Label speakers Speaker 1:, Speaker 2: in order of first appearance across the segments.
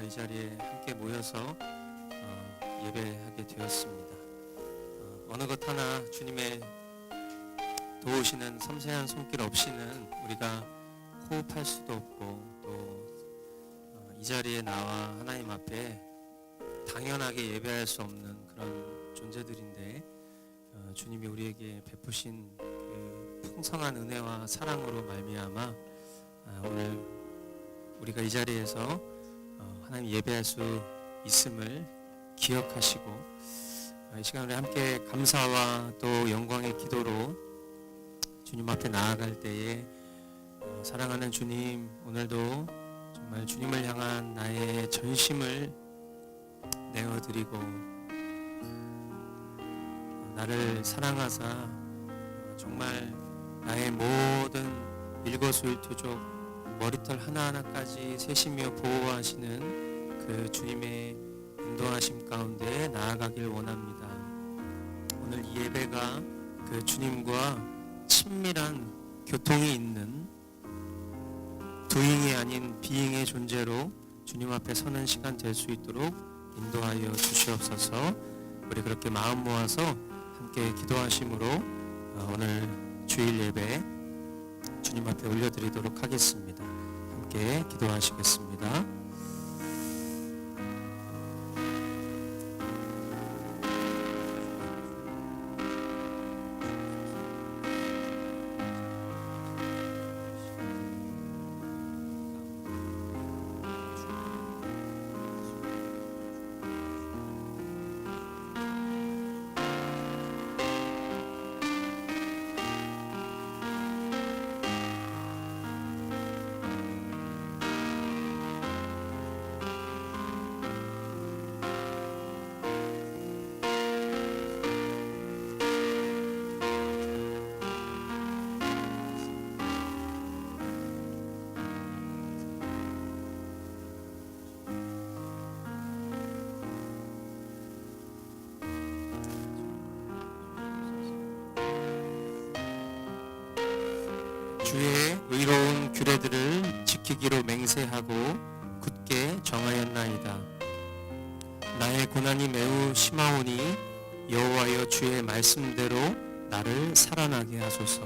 Speaker 1: 이 자리에 함께 모여서 예배하게 되었습니다. 어느 것 하나 주님의 도우시는 섬세한 손길 없이는 우리가 호흡할 수도 없고 또 이 자리에 나와 하나님 앞에 당연하게 예배할 수 없는 그런 존재들인데 주님이 우리에게 베푸신 그 풍성한 은혜와 사랑으로 말미암아 오늘 우리가 이 자리에서 하나님 예배할 수 있음을 기억하시고 이 시간에 함께 감사와 또 영광의 기도로 주님 앞에 나아갈 때에 사랑하는 주님, 오늘도 정말 주님을 향한 나의 전심을 내어드리고 나를 사랑하사 정말 나의 모든 일거수일투족 머리털 하나하나까지 세시며 보호하시는 그 주님의 인도하심 가운데 나아가길 원합니다. 오늘 이 예배가 그 주님과 친밀한 교통이 있는 doing이 아닌 being의 존재로 주님 앞에 서는 시간 될 수 있도록 인도하여 주시옵소서. 우리 그렇게 마음 모아서 함께 기도하심으로 오늘 주일 예배 주님 앞에 올려드리도록 하겠습니다. 함께 기도하시겠습니다. 주의 의로운 규례들을 지키기로 맹세하고 굳게 정하였나이다. 나의 고난이 매우 심하오니 여호와여 주의 말씀대로 나를 살아나게 하소서.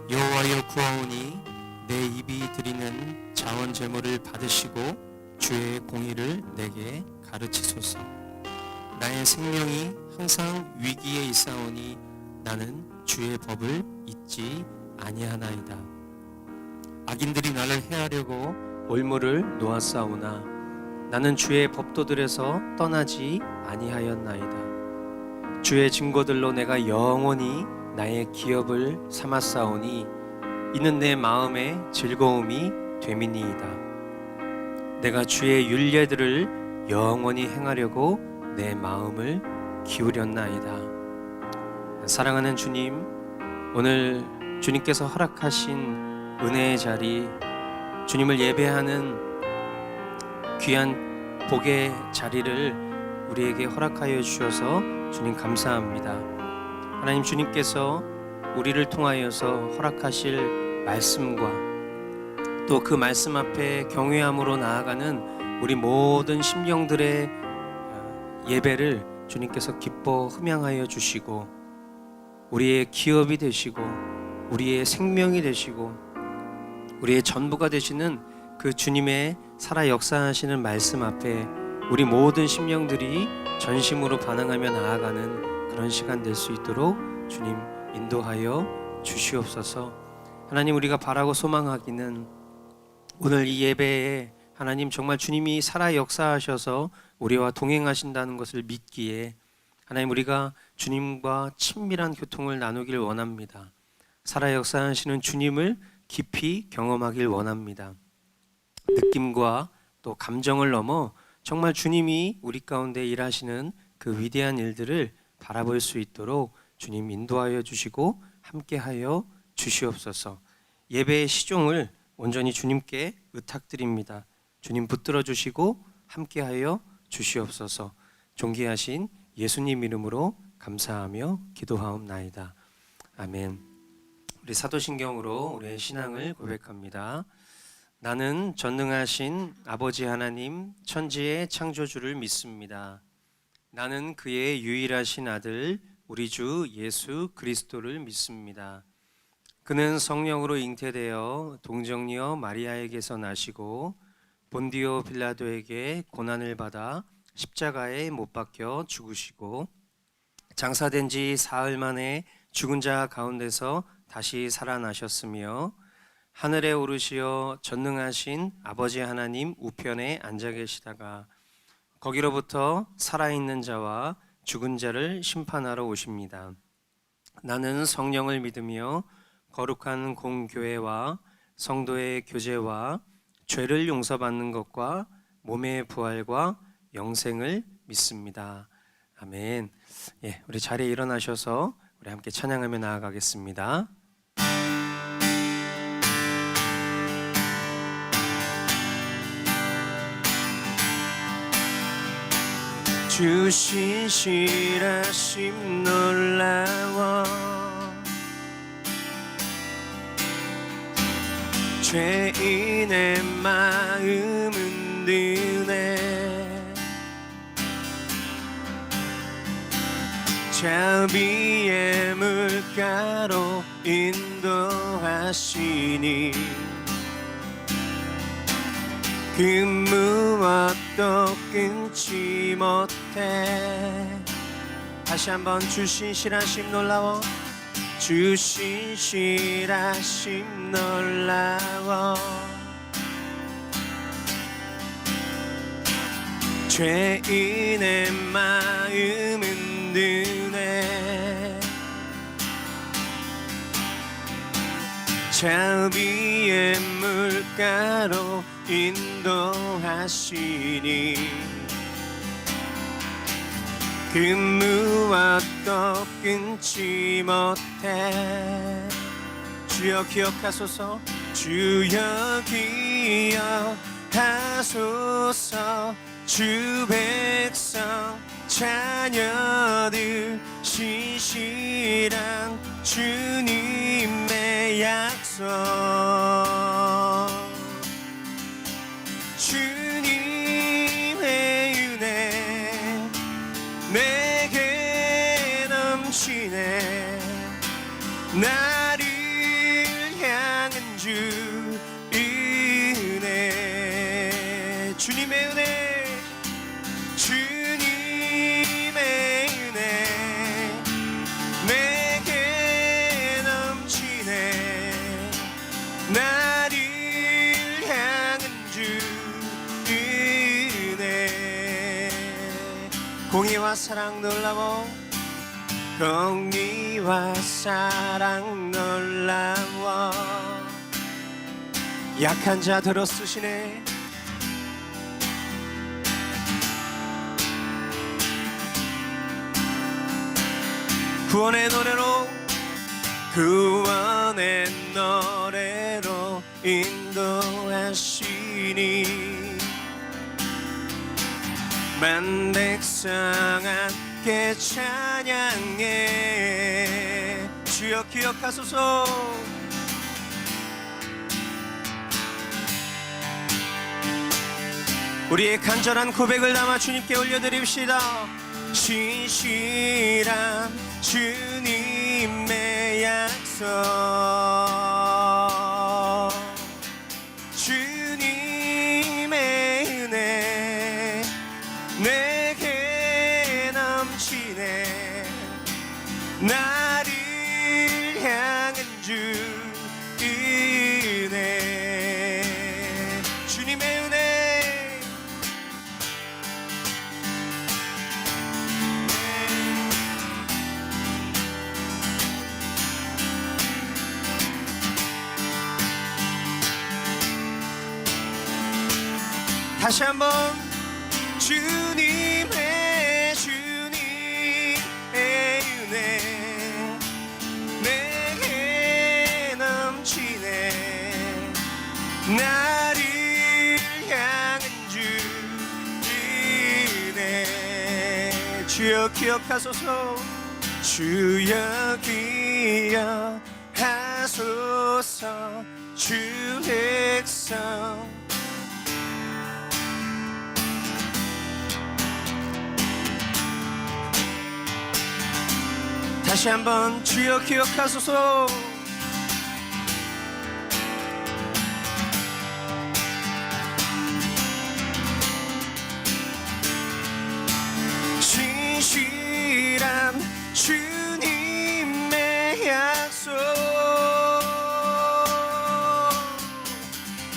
Speaker 1: 여호와여 구하오니 내 입이 드리는 자원 제물을 받으시고 주의 공의를 내게 가르치소서. 나의 생명이 항상 위기에 있사오니 나는 주의 법을 잊지 아니하나이다. 악인들이 나를 해하려고 올무를 놓았사오나 나는 주의 법도들에서 떠나지 아니하였나이다. 주의 증거들로 내가 영원히 나의 기업을 삼았사오니 이는 내 마음의 즐거움이 됨이니이다. 내가 주의 율례들을 영원히 행하려고 내 마음을 기울였나이다. 사랑하는 주님, 오늘 주님께서 허락하신 은혜의 자리, 주님을 예배하는 귀한 복의 자리를 우리에게 허락하여 주셔서 주님 감사합니다. 하나님, 주님께서 우리를 통하여서 허락하실 말씀과 또 그 말씀 앞에 경외함으로 나아가는 우리 모든 심령들의 예배를 주님께서 기뻐 흠양하여 주시고 우리의 기업이 되시고 우리의 생명이 되시고 우리의 전부가 되시는 그 주님의 살아 역사하시는 말씀 앞에 우리 모든 심령들이 전심으로 반응하며 나아가는 그런 시간 될 수 있도록 주님 인도하여 주시옵소서. 하나님, 우리가 바라고 소망하기는 오늘 이 예배에 하나님 정말 주님이 살아 역사하셔서 우리와 동행하신다는 것을 믿기에 하나님, 우리가 주님과 친밀한 교통을 나누길 원합니다. 살아 역사하시는 주님을 깊이 경험하길 원합니다. 느낌과 또 감정을 넘어 정말 주님이 우리 가운데 일하시는 그 위대한 일들을 바라볼 수 있도록 주님 인도하여 주시고 함께하여 주시옵소서. 예배의 시종을 온전히 주님께 의탁드립니다. 주님 붙들어 주시고 함께하여 주시옵소서. 존귀하신 예수님 이름으로 감사하며 기도하옵나이다. 아멘. 우리 사도신경으로 우리의 신앙을 고백합니다. 나는 전능하신 아버지 하나님 천지의 창조주를 믿습니다. 나는 그의 유일하신 아들 우리 주 예수 그리스도를 믿습니다. 그는 성령으로 잉태되어 동정녀 마리아에게서 나시고 본디오 빌라도에게 고난을 받아 십자가에 못 박혀 죽으시고 장사된 지 사흘 만에 죽은 자 가운데서 다시 살아나셨으며 하늘에 오르시어 전능하신 아버지 하나님 우편에 앉아 계시다가 거기로부터 살아있는 자와 죽은 자를 심판하러 오십니다. 나는 성령을 믿으며 거룩한 공교회와 성도의 교제와 죄를 용서받는 것과 몸의 부활과 영생을 믿습니다. 아멘. 예, 우리 자리에 일어나셔서 우리 함께 찬양하며 나아가겠습니다. 주 신실하심 놀라워 죄인의 마음은 드네 자비의 물가로 인도하시니 그 무엇도 끊지 못해. 다시 한번 주 신실하심 놀라워 주 신실하심 놀라워 죄인의 마음은 드네 자비의 물가로 인도하시니 그 무엇도 끊지 못해. 주여 기억하소서 주여 기억하소서 주 백성 자녀들 신실한 주님의 약속 주님의 은혜 내게 넘치네 나를 향한 주 은혜 주님의 은혜 주님의 은혜 내게 넘치네 나를 향한 주 은혜 공의와 사랑 놀라워 공의와 사랑 놀라워 약한 자 들어 쓰시네 구원의 노래로 구원의 노래로 인도하시니 만백성 함께 찬양해 주여 기억하소서 우리의 간절한 고백을 담아 주님께 올려드립시다. 신실한 주님의 약속 주님의 은혜 내게 넘치네 나를 향한 주 은혜 주님의 은혜 다시 한번 주님의 은혜 내게 넘치네 나를 향한 주 은혜 주여 기억하소서 주여 기억하소서
Speaker 2: 주 백성 다시 한번 주여 기억하소서. 신실한 주님의 약속,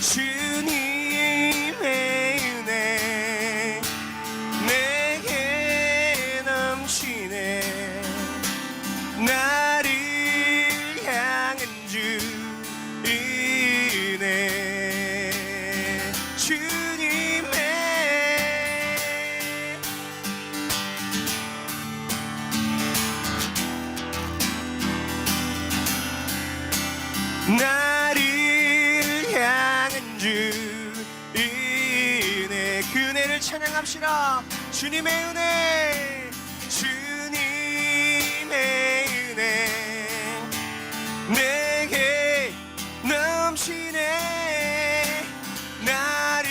Speaker 2: 주님의 은혜 내게 넘치네. 나를 향한 주의 은혜, 주님의 나를 향한 주의 은혜, 그 은혜를 찬양합시다. 주님의 은혜, 주님의 은혜 내게 넘치네. 나를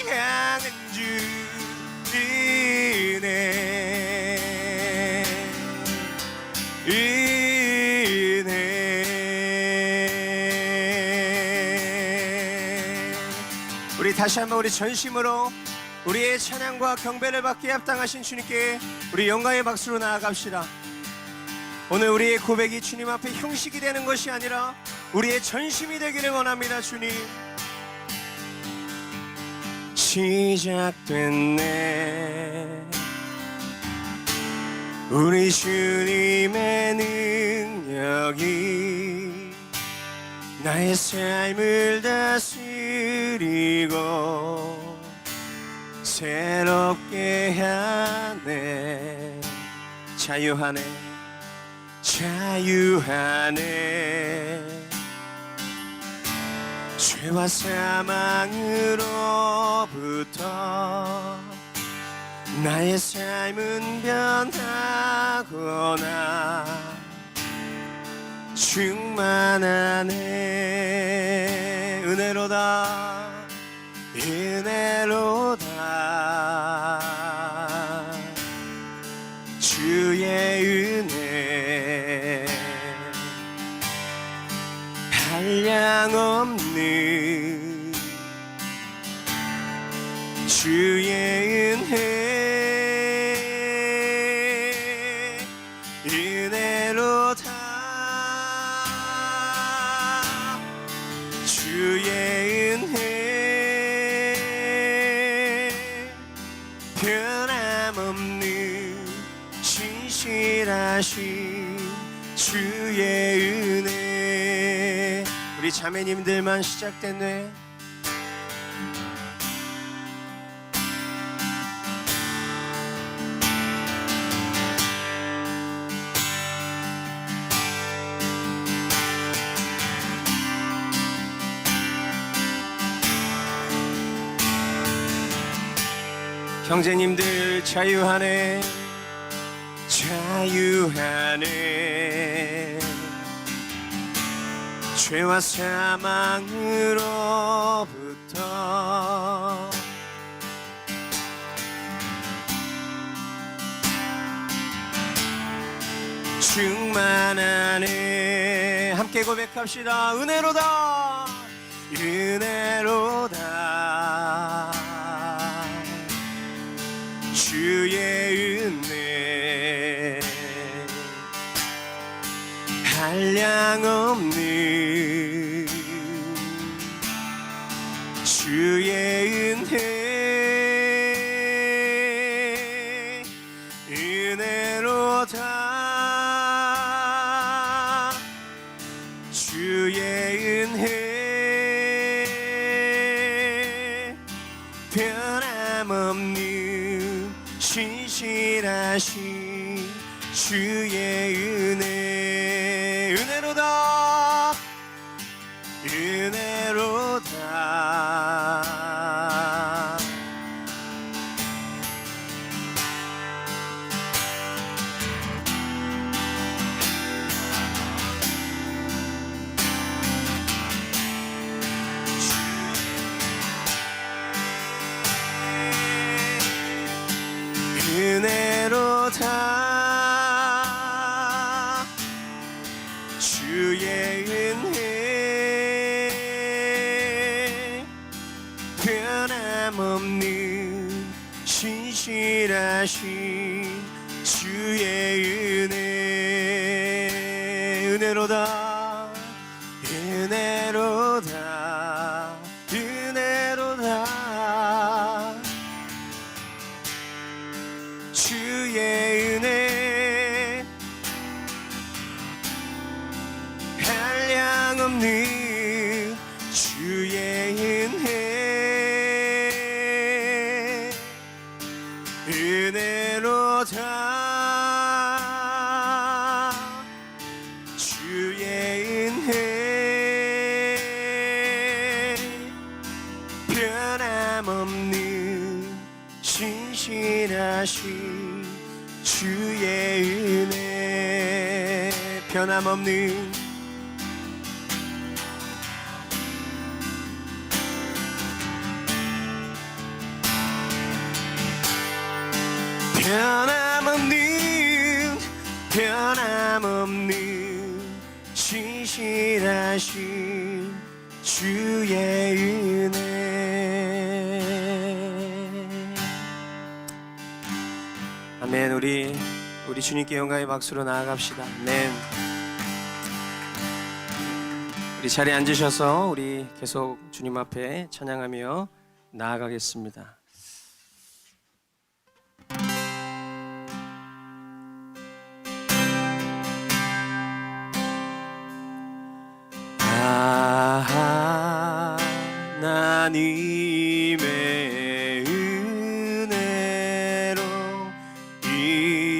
Speaker 2: 향한 주의 은혜. 우리 다시 한번 우리 전심으로 우리의 찬양과 경배를 받기에 합당하신 주님께 우리 영광의 박수로 나아갑시다. 오늘 우리의 고백이 주님 앞에 형식이 되는 것이 아니라 우리의 전심이 되기를 원합니다. 주님, 시작됐네 우리 주님의 능력이 나의 삶을 다스리고 새롭게 하네. 자유하네, 자유하네. 죄와 사망으로부터 나의 삶은 변하거나 충만하네. 은혜로다, 은혜로다. 주의 은혜 한량없는 주의 은혜 은혜로다. 주의 은혜 변함없는 신실하신 주의 은혜. 우리 자매님들만 시작됐네. 형제님들 자유하네, 자유하네. 죄와 사망으로부터 충만하네. 함께 고백합시다. 은혜로다, 은혜로다. 주의 은혜 한량없는 주의 은혜 은혜로다. 주의 은혜 변함없는 신실하신 주의 은혜 은혜로다, 은혜로다. 은혜로다 주의 은혜 변함없는 신실하신 주의 은혜로다 은혜로다 은혜로다 주의 은혜 한량없는 주의 은혜 은혜로다 주의 은혜 변함없는 신실하신 주의 은혜 변함없는 변함없는 변함없는 신실하신 주의 은혜 아멘. 우리 주님께 영광의 박수로 나아갑시다. 아멘. 우리 자리에 앉으셔서 우리 계속 주님 앞에 찬양하며 나아가겠습니다. 하나님의 은혜로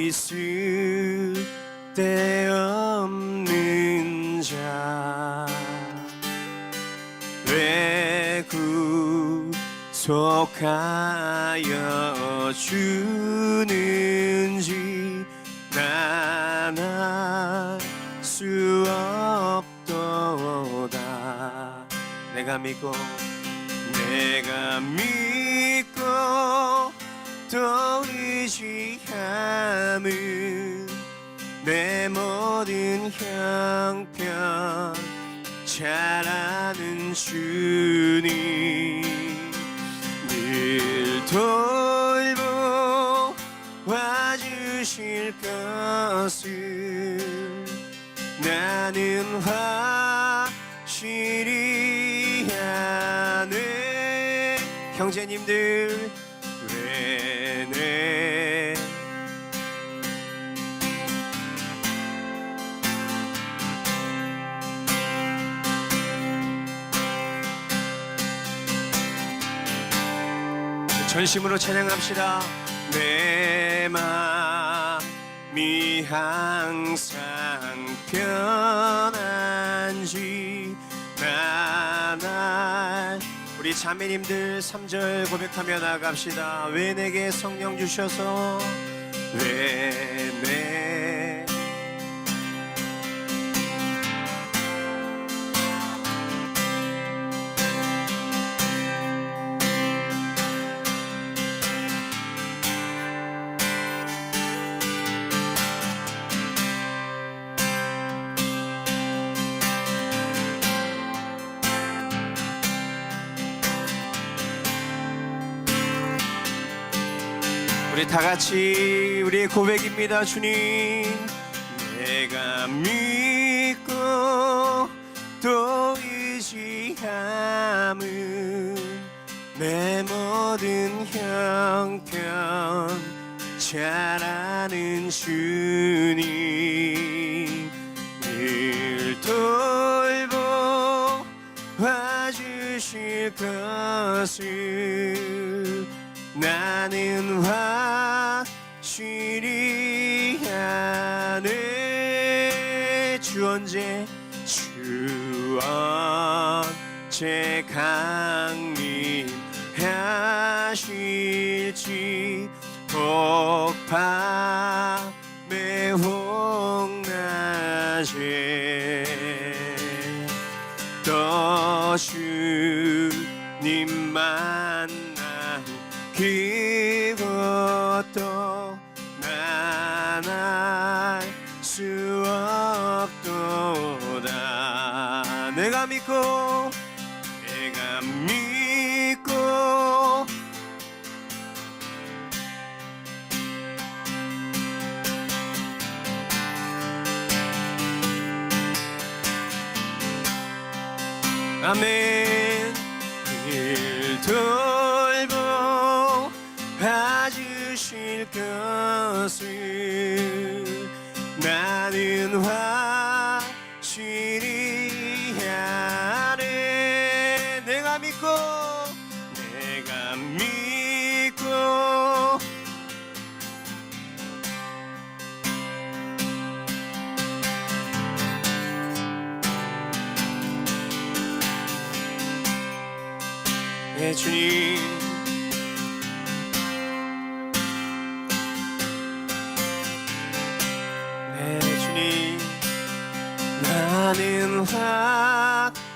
Speaker 2: 있을 데 없는 자 왜 구속하여 주는지 난 알 수 없도다. 내가 믿고 또 의지함은 내 모든 형편 잘 아는 주님 늘 돌보아 주실 것을 나는 확실히 아네. 형제님들 왜네 전심으로 찬양합시다. 내 마음이 항상 편한지 나날 우리 자매님들 3절 고백하며 나갑시다. 왜 내게 성령 주셔서 왜 내 우리 다 같이 우리의 고백입니다. 주님 내가 믿고 또 의지함은 내 모든 형편 잘 아는 주님 늘 돌보아 주실 것을 나는 확실히 아네. 주 언제 강림하실지 혹밤에 혹낮에 또 주님 만나 그것도 나 아멘. 일 돌보 봐주실 것을 나는 확실히 아네. 내가 믿고 내 주님, 내 주님, 나는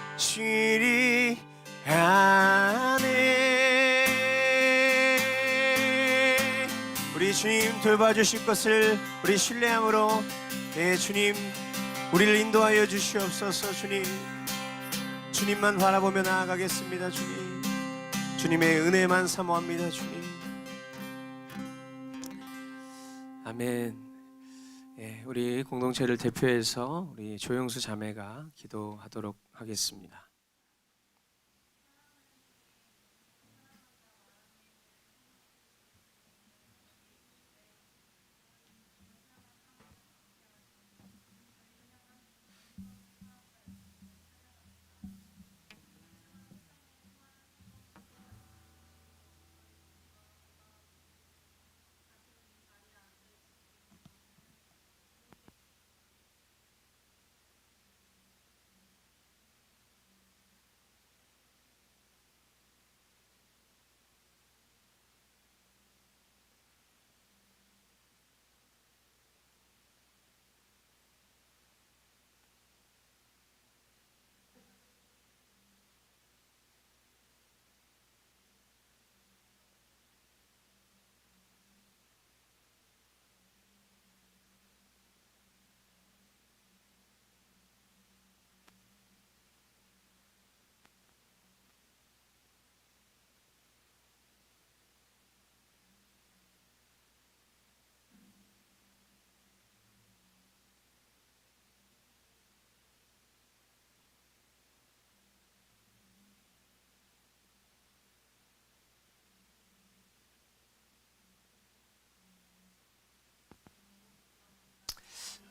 Speaker 2: 확실히 아네. 우리 주님 돌봐주실 것을 우리 신뢰함으로, 내 주님, 우리를 인도하여 주시옵소서. 주님, 주님만 바라보며 나아가겠습니다. 주님, 주님의 은혜만 사모합니다. 주님. 아멘. 우리 공동체를 대표해서 우리 조영수 자매가 기도하도록 하겠습니다.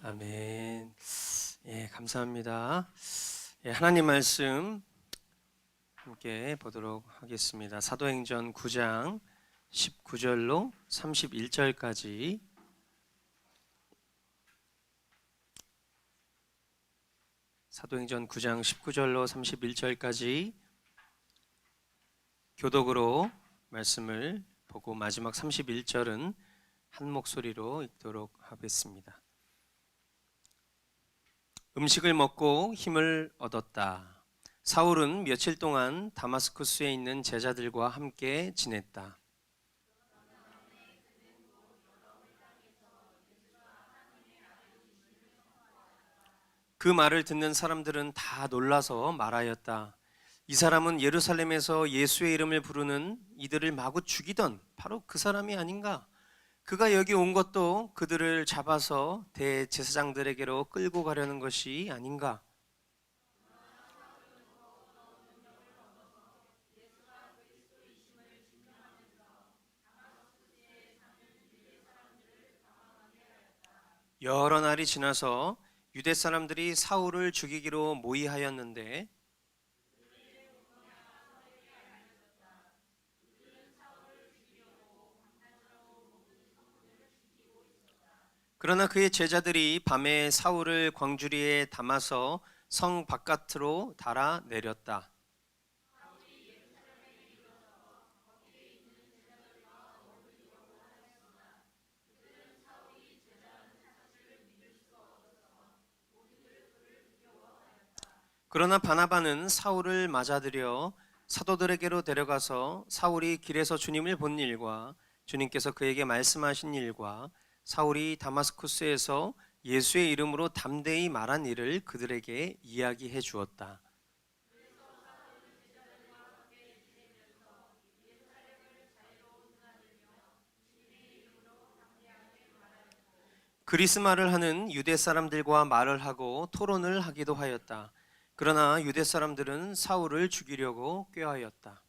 Speaker 2: 아멘. 감사합니다. 하나님 말씀 함께 보도록 하겠습니다. 사도행전 9장 19절로 31절까지 사도행전 9장 19절로 31절까지 교독으로 말씀을 보고 마지막 31절은 한 목소리로 읽도록 하겠습니다. 음식을 먹고 힘을 얻었다. 사울은 며칠 동안 다마스쿠스에 있는 제자들과 함께 지냈다. 그 말을 듣는 사람들은 다 놀라서 말하였다. 이 사람은 예루살렘에서 예수의 이름을 부르는 이들을 마구 죽이던 바로 그 사람이 아닌가? 그가 여기 온 것도 그들을 잡아서 대제사장들에게로 끌고 가려는 것이 아닌가? 여러 날이 지나서 유대 사람들이 사울을 죽이기로 모의하였는데 그러나 그의 제자들이 밤에 사울을 광주리에 담아서 성 바깥으로 달아 내렸다. 그러나 바나바는 사울을 맞아들여 사도들에게로 데려가서 사울이 길에서 주님을 본 일과 주님께서 그에게 말씀하신 일과 사울이 다마스쿠스에서 예수의 이름으로 담대히 말한 일을 그들에게 이야기해 주었다. 그리스말을 하는 유대 사람들과 말을 하고 토론을 하기도 하였다. 그러나 유대 사람들은 사울을 죽이려고 꾀하였다.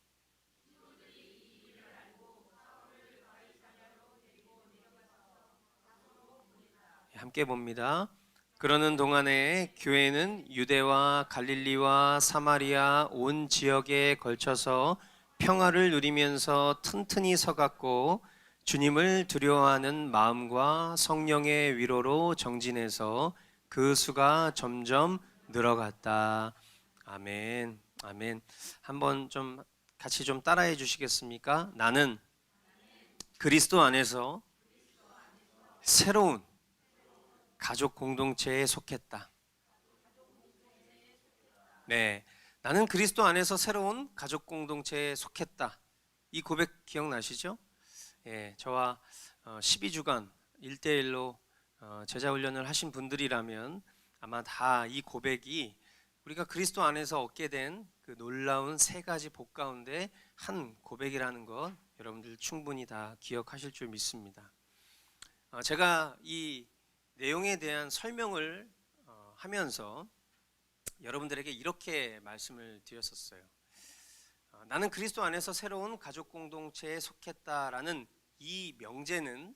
Speaker 2: 함께 봅니다. 그러는 동안에 교회는 유대와 갈릴리와 사마리아 온 지역에 걸쳐서 평화를 누리면서 튼튼히 서갔고 주님을 두려워하는 마음과 성령의 위로로 정진해서 그 수가 점점 늘어갔다. 아멘. 아멘. 한번 좀 같이 좀 따라해 주시겠습니까? 나는 그리스도 안에서 새로운 가족 공동체에 속했다. 네, 나는 그리스도 안에서 새로운 가족 공동체에 속했다. 이 고백 기억나시죠? 예, 저와 12주간 1대1로 제자 훈련을 하신 분들이라면 아마 다 이 고백이 우리가 그리스도 안에서 얻게 된 그 놀라운 세 가지 복 가운데 한 고백이라는 것 여러분들 충분히 다 기억하실 줄 믿습니다. 제가 이 내용에 대한 설명을 하면서 여러분들에게 이렇게 말씀을 드렸었어요. 나는 그리스도 안에서 새로운 가족 공동체에 속했다라는 이 명제는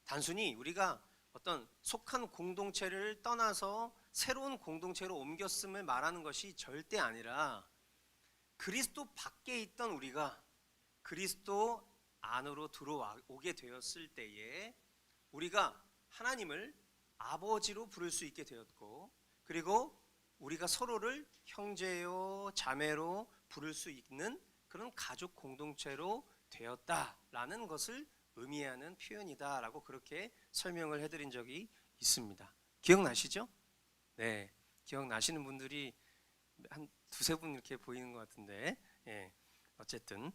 Speaker 2: 단순히 우리가 어떤 속한 공동체를 떠나서 새로운 공동체로 옮겼음을 말하는 것이 절대 아니라 그리스도 밖에 있던 우리가 그리스도 안으로 들어오게 되었을 때에 우리가 하나님을 아버지로 부를 수 있게 되었고, 그리고 우리가 서로를 형제요 자매로 부를 수 있는 그런 가족 공동체로 되었다라는 것을 의미하는 표현이다라고 그렇게 설명을 해드린 적이 있습니다. 기억나시죠? 네, 기억나시는 분들이 한 두세 분 이렇게 보이는 것 같은데, 예, 어쨌든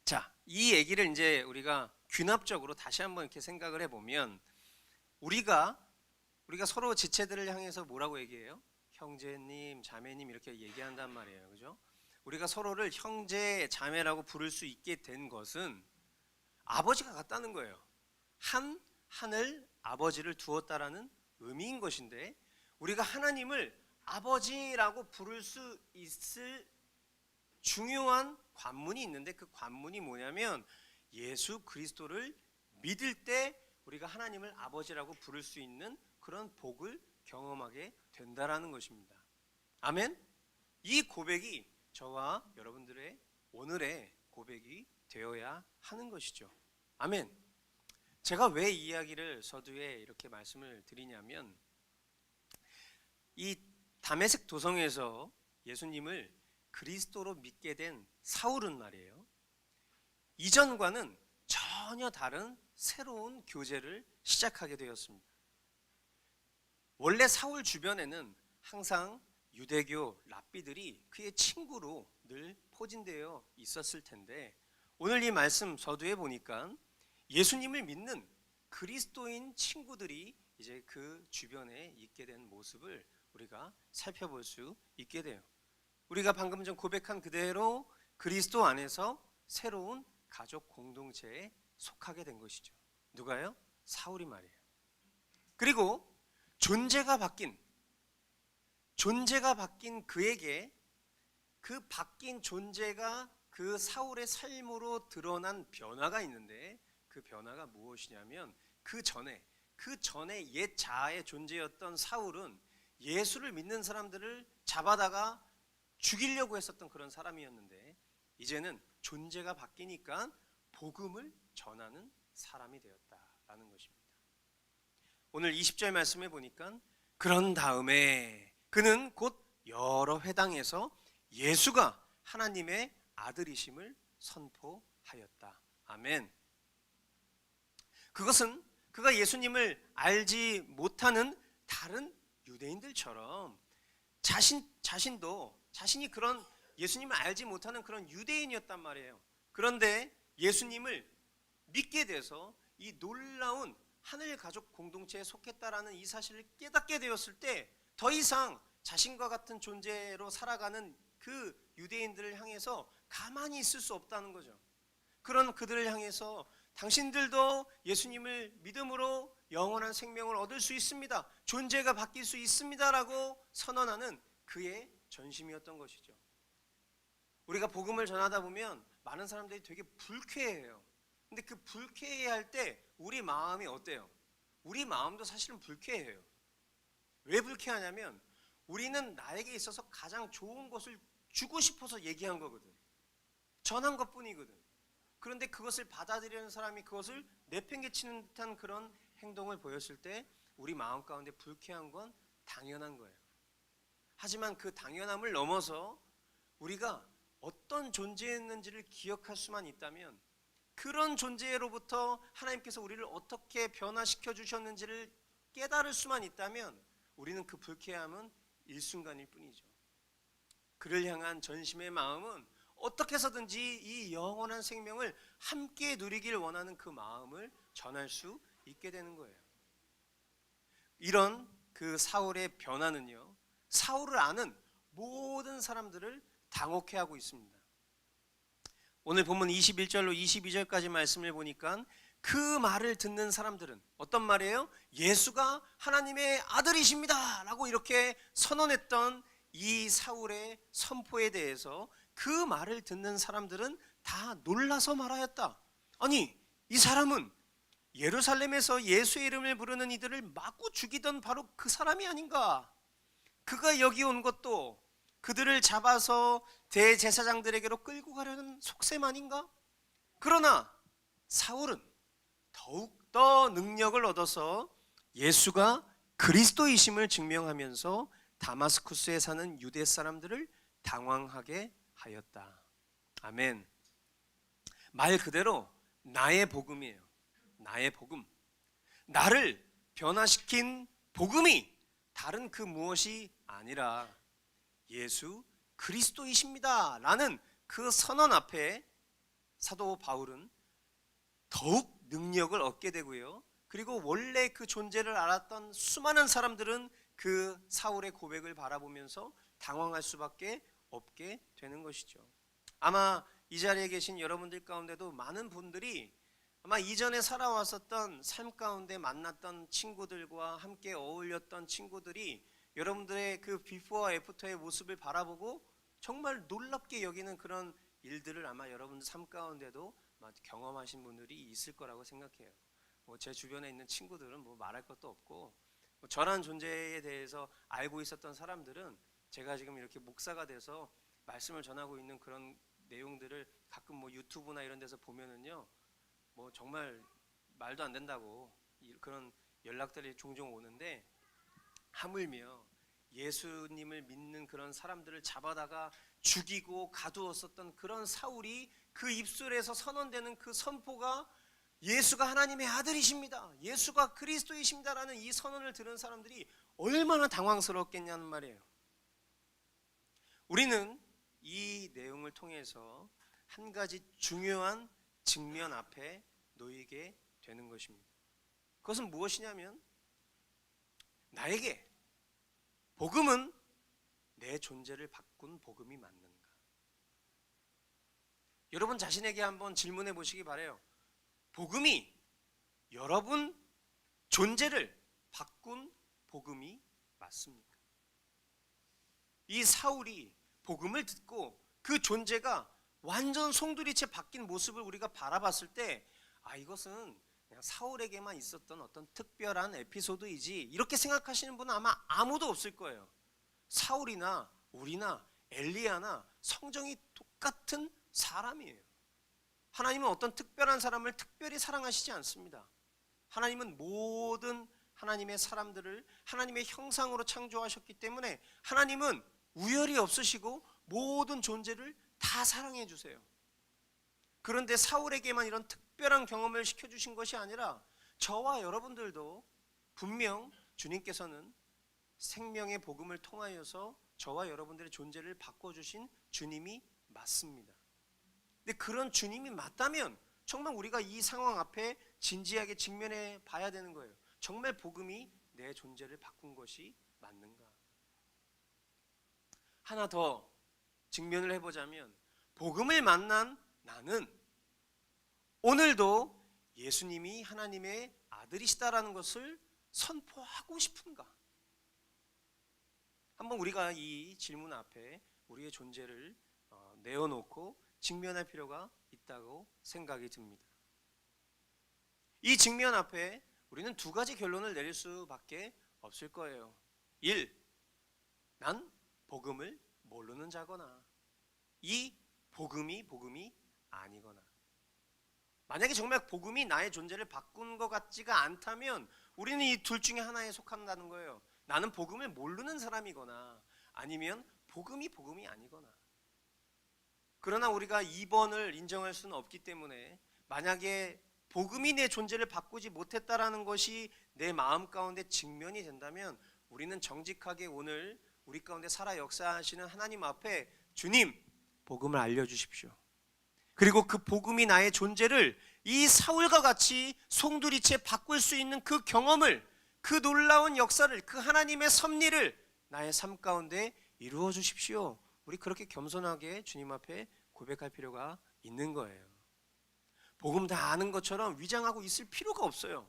Speaker 2: 자, 이 얘기를 이제 우리가 귀납적으로 다시 한번 이렇게 생각을 해보면 우리가 서로 지체들을 향해서 뭐라고 얘기해요? 형제님, 자매님 이렇게 얘기한단 말이에요. 그죠? 우리가 서로를 형제, 자매라고 부를 수 있게 된 것은 아버지가 같다는 거예요. 한 하늘 아버지를 두었다라는 의미인 것인데, 우리가 하나님을 아버지라고 부를 수 있을 중요한 관문이 있는데, 그 관문이 뭐냐면 예수 그리스도를 믿을 때 우리가 하나님을 아버지라고 부를 수 있는 그런 복을 경험하게 된다라는 것입니다. 아멘. 이 고백이 저와 여러분들의 오늘의 고백이 되어야 하는 것이죠. 아멘. 제가 왜 이 이야기를 서두에 이렇게 말씀을 드리냐면, 이 다메섹 도성에서 예수님을 그리스도로 믿게 된 사울은 말이에요, 이전과는 전혀 다른 새로운 교제를 시작하게 되었습니다. 원래 사울 주변에는 항상 유대교 랍비들이 그의 친구로 늘 포진되어 있었을 텐데, 오늘 이 말씀 서두에 보니까 예수님을 믿는 그리스도인 친구들이 이제 그 주변에 있게 된 모습을 우리가 살펴볼 수 있게 돼요. 우리가 방금 전 고백한 그대로 그리스도 안에서 새로운 가족 공동체에 속하게 된 것이죠. 누가요? 사울이 말이에요. 그리고 존재가 바뀐 그에게 그 바뀐 존재가 그 사울의 삶으로 드러난 변화가 있는데, 그 변화가 무엇이냐면 그 전에 옛 자아의 존재였던 사울은 예수를 믿는 사람들을 잡아다가 죽이려고 했었던 그런 사람이었는데, 이제는 존재가 바뀌니까 복음을 전하는 사람이 되었다라는 것입니다. 오늘 20절 말씀에 보니까 그런 다음에 그는 곧 여러 회당에서 예수가 하나님의 아들이심을 선포하였다. 아멘. 그것은 그가 예수님을 알지 못하는 다른 유대인들처럼 자신이 그런 예수님을 알지 못하는 그런 유대인이었단 말이에요. 그런데 예수님을 믿게 돼서 이 놀라운 하늘 가족 공동체에 속했다라는 이 사실을 깨닫게 되었을 때 더 이상 자신과 같은 존재로 살아가는 그 유대인들을 향해서 가만히 있을 수 없다는 거죠. 그런 그들을 향해서 당신들도 예수님을 믿음으로 영원한 생명을 얻을 수 있습니다, 존재가 바뀔 수 있습니다라고 선언하는 그의 전심이었던 것이죠. 우리가 복음을 전하다 보면 많은 사람들이 되게 불쾌해해요. 근데 그 불쾌해할 때 우리 마음이 어때요? 우리 마음도 사실은 불쾌해요. 왜 불쾌하냐면 우리는 나에게 있어서 가장 좋은 것을 주고 싶어서 얘기한 거거든. 전한 것뿐이거든. 그런데 그것을 받아들이는 사람이 그것을 내팽개치는 듯한 그런 행동을 보였을 때 우리 마음 가운데 불쾌한 건 당연한 거예요. 하지만 그 당연함을 넘어서 우리가 어떤 존재였는지를 기억할 수만 있다면, 그런 존재로부터 하나님께서 우리를 어떻게 변화시켜 주셨는지를 깨달을 수만 있다면 우리는 그 불쾌함은 일순간일 뿐이죠. 그를 향한 전심의 마음은 어떻게 해서든지 이 영원한 생명을 함께 누리길 원하는 그 마음을 전할 수 있게 되는 거예요. 이런 그 사울의 변화는요, 사울을 아는 모든 사람들을 당혹해 하고 있습니다. 오늘 본문 21절로 22절까지 말씀을 보니까 그 말을 듣는 사람들은 어떤 말이에요? 예수가 하나님의 아들이십니다 라고 이렇게 선언했던 이 사울의 선포에 대해서 그 말을 듣는 사람들은 다 놀라서 말하였다. 아니, 이 사람은 예루살렘에서 예수의 이름을 부르는 이들을 마구 죽이던 바로 그 사람이 아닌가? 그가 여기 온 것도 그들을 잡아서 대제사장들에게로 끌고 가려는 속셈 아닌가? 그러나 사울은 더욱더 능력을 얻어서 예수가 그리스도이심을 증명하면서 다마스쿠스에 사는 유대 사람들을 당황하게 하였다. 아멘. 말 그대로 나의 복음이에요. 나의 복음. 나를 변화시킨 복음이 다른 그 무엇이 아니라 예수 그리스도이십니다 라는 그 선언 앞에 사도 바울은 더욱 능력을 얻게 되고요. 그리고 원래 그 존재를 알았던 수많은 사람들은 그 사울의 고백을 바라보면서 당황할 수밖에 없게 되는 것이죠. 아마 이 자리에 계신 여러분들 가운데도 많은 분들이 아마 이전에 살아왔었던 삶 가운데 만났던 친구들과 함께 어울렸던 친구들이 여러분들의 그 비포와 애프터의 모습을 바라보고 정말 놀랍게 여기는 그런 일들을 아마 여러분들 삶 가운데도 경험하신 분들이 있을 거라고 생각해요. 제 주변에 있는 친구들은 말할 것도 없고, 저라는 존재에 대해서 알고 있었던 사람들은 제가 지금 이렇게 목사가 돼서 말씀을 전하고 있는 그런 내용들을 가끔 유튜브나 이런 데서 보면은요, 정말 말도 안 된다고 그런 연락들이 종종 오는데, 하물며 예수님을 믿는 그런 사람들을 잡아다가 죽이고 가두었었던 그런 사울이 그 입술에서 선언되는 그 선포가 예수가 하나님의 아들이십니다, 예수가 그리스도이십니다라는 이 선언을 들은 사람들이 얼마나 당황스럽겠냐는 말이에요. 우리는 이 내용을 통해서 한 가지 중요한 직면 앞에 놓이게 되는 것입니다. 그것은 무엇이냐면, 나에게 복음은 내 존재를 바꾼 복음이 맞는가? 여러분 자신에게 한번 질문해 보시기 바라요. 복음이 여러분 존재를 바꾼 복음이 맞습니까? 이 사울이 복음을 듣고 그 존재가 완전 송두리째 바뀐 모습을 우리가 바라봤을 때, 이것은 그냥 사울에게만 있었던 어떤 특별한 에피소드이지, 이렇게 생각하시는 분은 아마 아무도 없을 거예요. 사울이나 우리나 엘리야나 성정이 똑같은 사람이에요. 하나님은 어떤 특별한 사람을 특별히 사랑하시지 않습니다. 하나님은 모든 하나님의 사람들을 하나님의 형상으로 창조하셨기 때문에 하나님은 우열이 없으시고 모든 존재를 다 사랑해 주세요. 그런데 사울에게만 이런 특별한 경험을 시켜주신 것이 아니라 저와 여러분들도 분명 주님께서는 생명의 복음을 통하여서 저와 여러분들의 존재를 바꿔주신 주님이 맞습니다. 근데 그런 주님이 맞다면 정말 우리가 이 상황 앞에 진지하게 직면해 봐야 되는 거예요. 정말 복음이 내 존재를 바꾼 것이 맞는가? 하나 더 직면을 해보자면, 복음을 만난 나는 오늘도 예수님이 하나님의 아들이시다라는 것을 선포하고 싶은가? 한번 우리가 이 질문 앞에 우리의 존재를 내어놓고 직면할 필요가 있다고 생각이 듭니다. 이 직면 앞에 우리는 두 가지 결론을 내릴 수밖에 없을 거예요. 1. 난 복음을 모르는 자거나 2. 복음이 아니거나. 만약에 정말 복음이 나의 존재를 바꾼 것 같지가 않다면 우리는 이 둘 중에 하나에 속한다는 거예요. 나는 복음을 모르는 사람이거나 아니면 복음이 아니거나. 그러나 우리가 2번을 인정할 수는 없기 때문에 만약에 복음이 내 존재를 바꾸지 못했다라는 것이 내 마음 가운데 직면이 된다면 우리는 정직하게 오늘 우리 가운데 살아 역사하시는 하나님 앞에 주님, 복음을 알려주십시오. 그리고 그 복음이 나의 존재를 이 사울과 같이 송두리째 바꿀 수 있는 그 경험을, 그 놀라운 역사를, 그 하나님의 섭리를 나의 삶 가운데 이루어 주십시오. 우리 그렇게 겸손하게 주님 앞에 고백할 필요가 있는 거예요. 복음 다 아는 것처럼 위장하고 있을 필요가 없어요.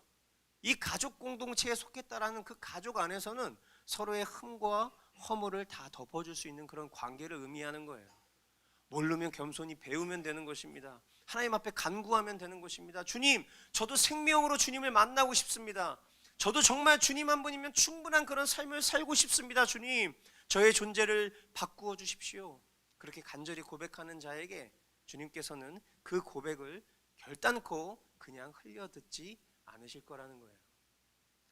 Speaker 2: 이 가족 공동체에 속했다라는 그 가족 안에서는 서로의 흠과 허물을 다 덮어줄 수 있는 그런 관계를 의미하는 거예요. 모르면 겸손히 배우면 되는 것입니다. 하나님 앞에 간구하면 되는 것입니다. 주님, 저도 생명으로 주님을 만나고 싶습니다. 저도 정말 주님 한 분이면 충분한 그런 삶을 살고 싶습니다. 주님, 저의 존재를 바꾸어 주십시오. 그렇게 간절히 고백하는 자에게 주님께서는 그 고백을 결단코 그냥 흘려듣지 않으실 거라는 거예요.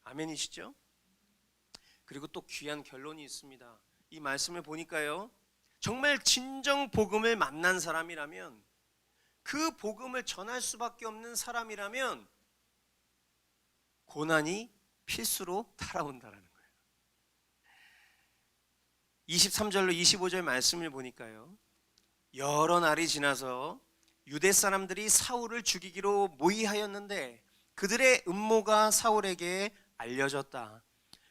Speaker 2: 아멘이시죠? 그리고 또 귀한 결론이 있습니다. 이 말씀을 보니까요, 정말 진정 복음을 만난 사람이라면, 그 복음을 전할 수밖에 없는 사람이라면 고난이 필수로 따라온다라는 거예요. 23절로 25절 말씀을 보니까요, 여러 날이 지나서 유대 사람들이 사울을 죽이기로 모의하였는데 그들의 음모가 사울에게 알려졌다.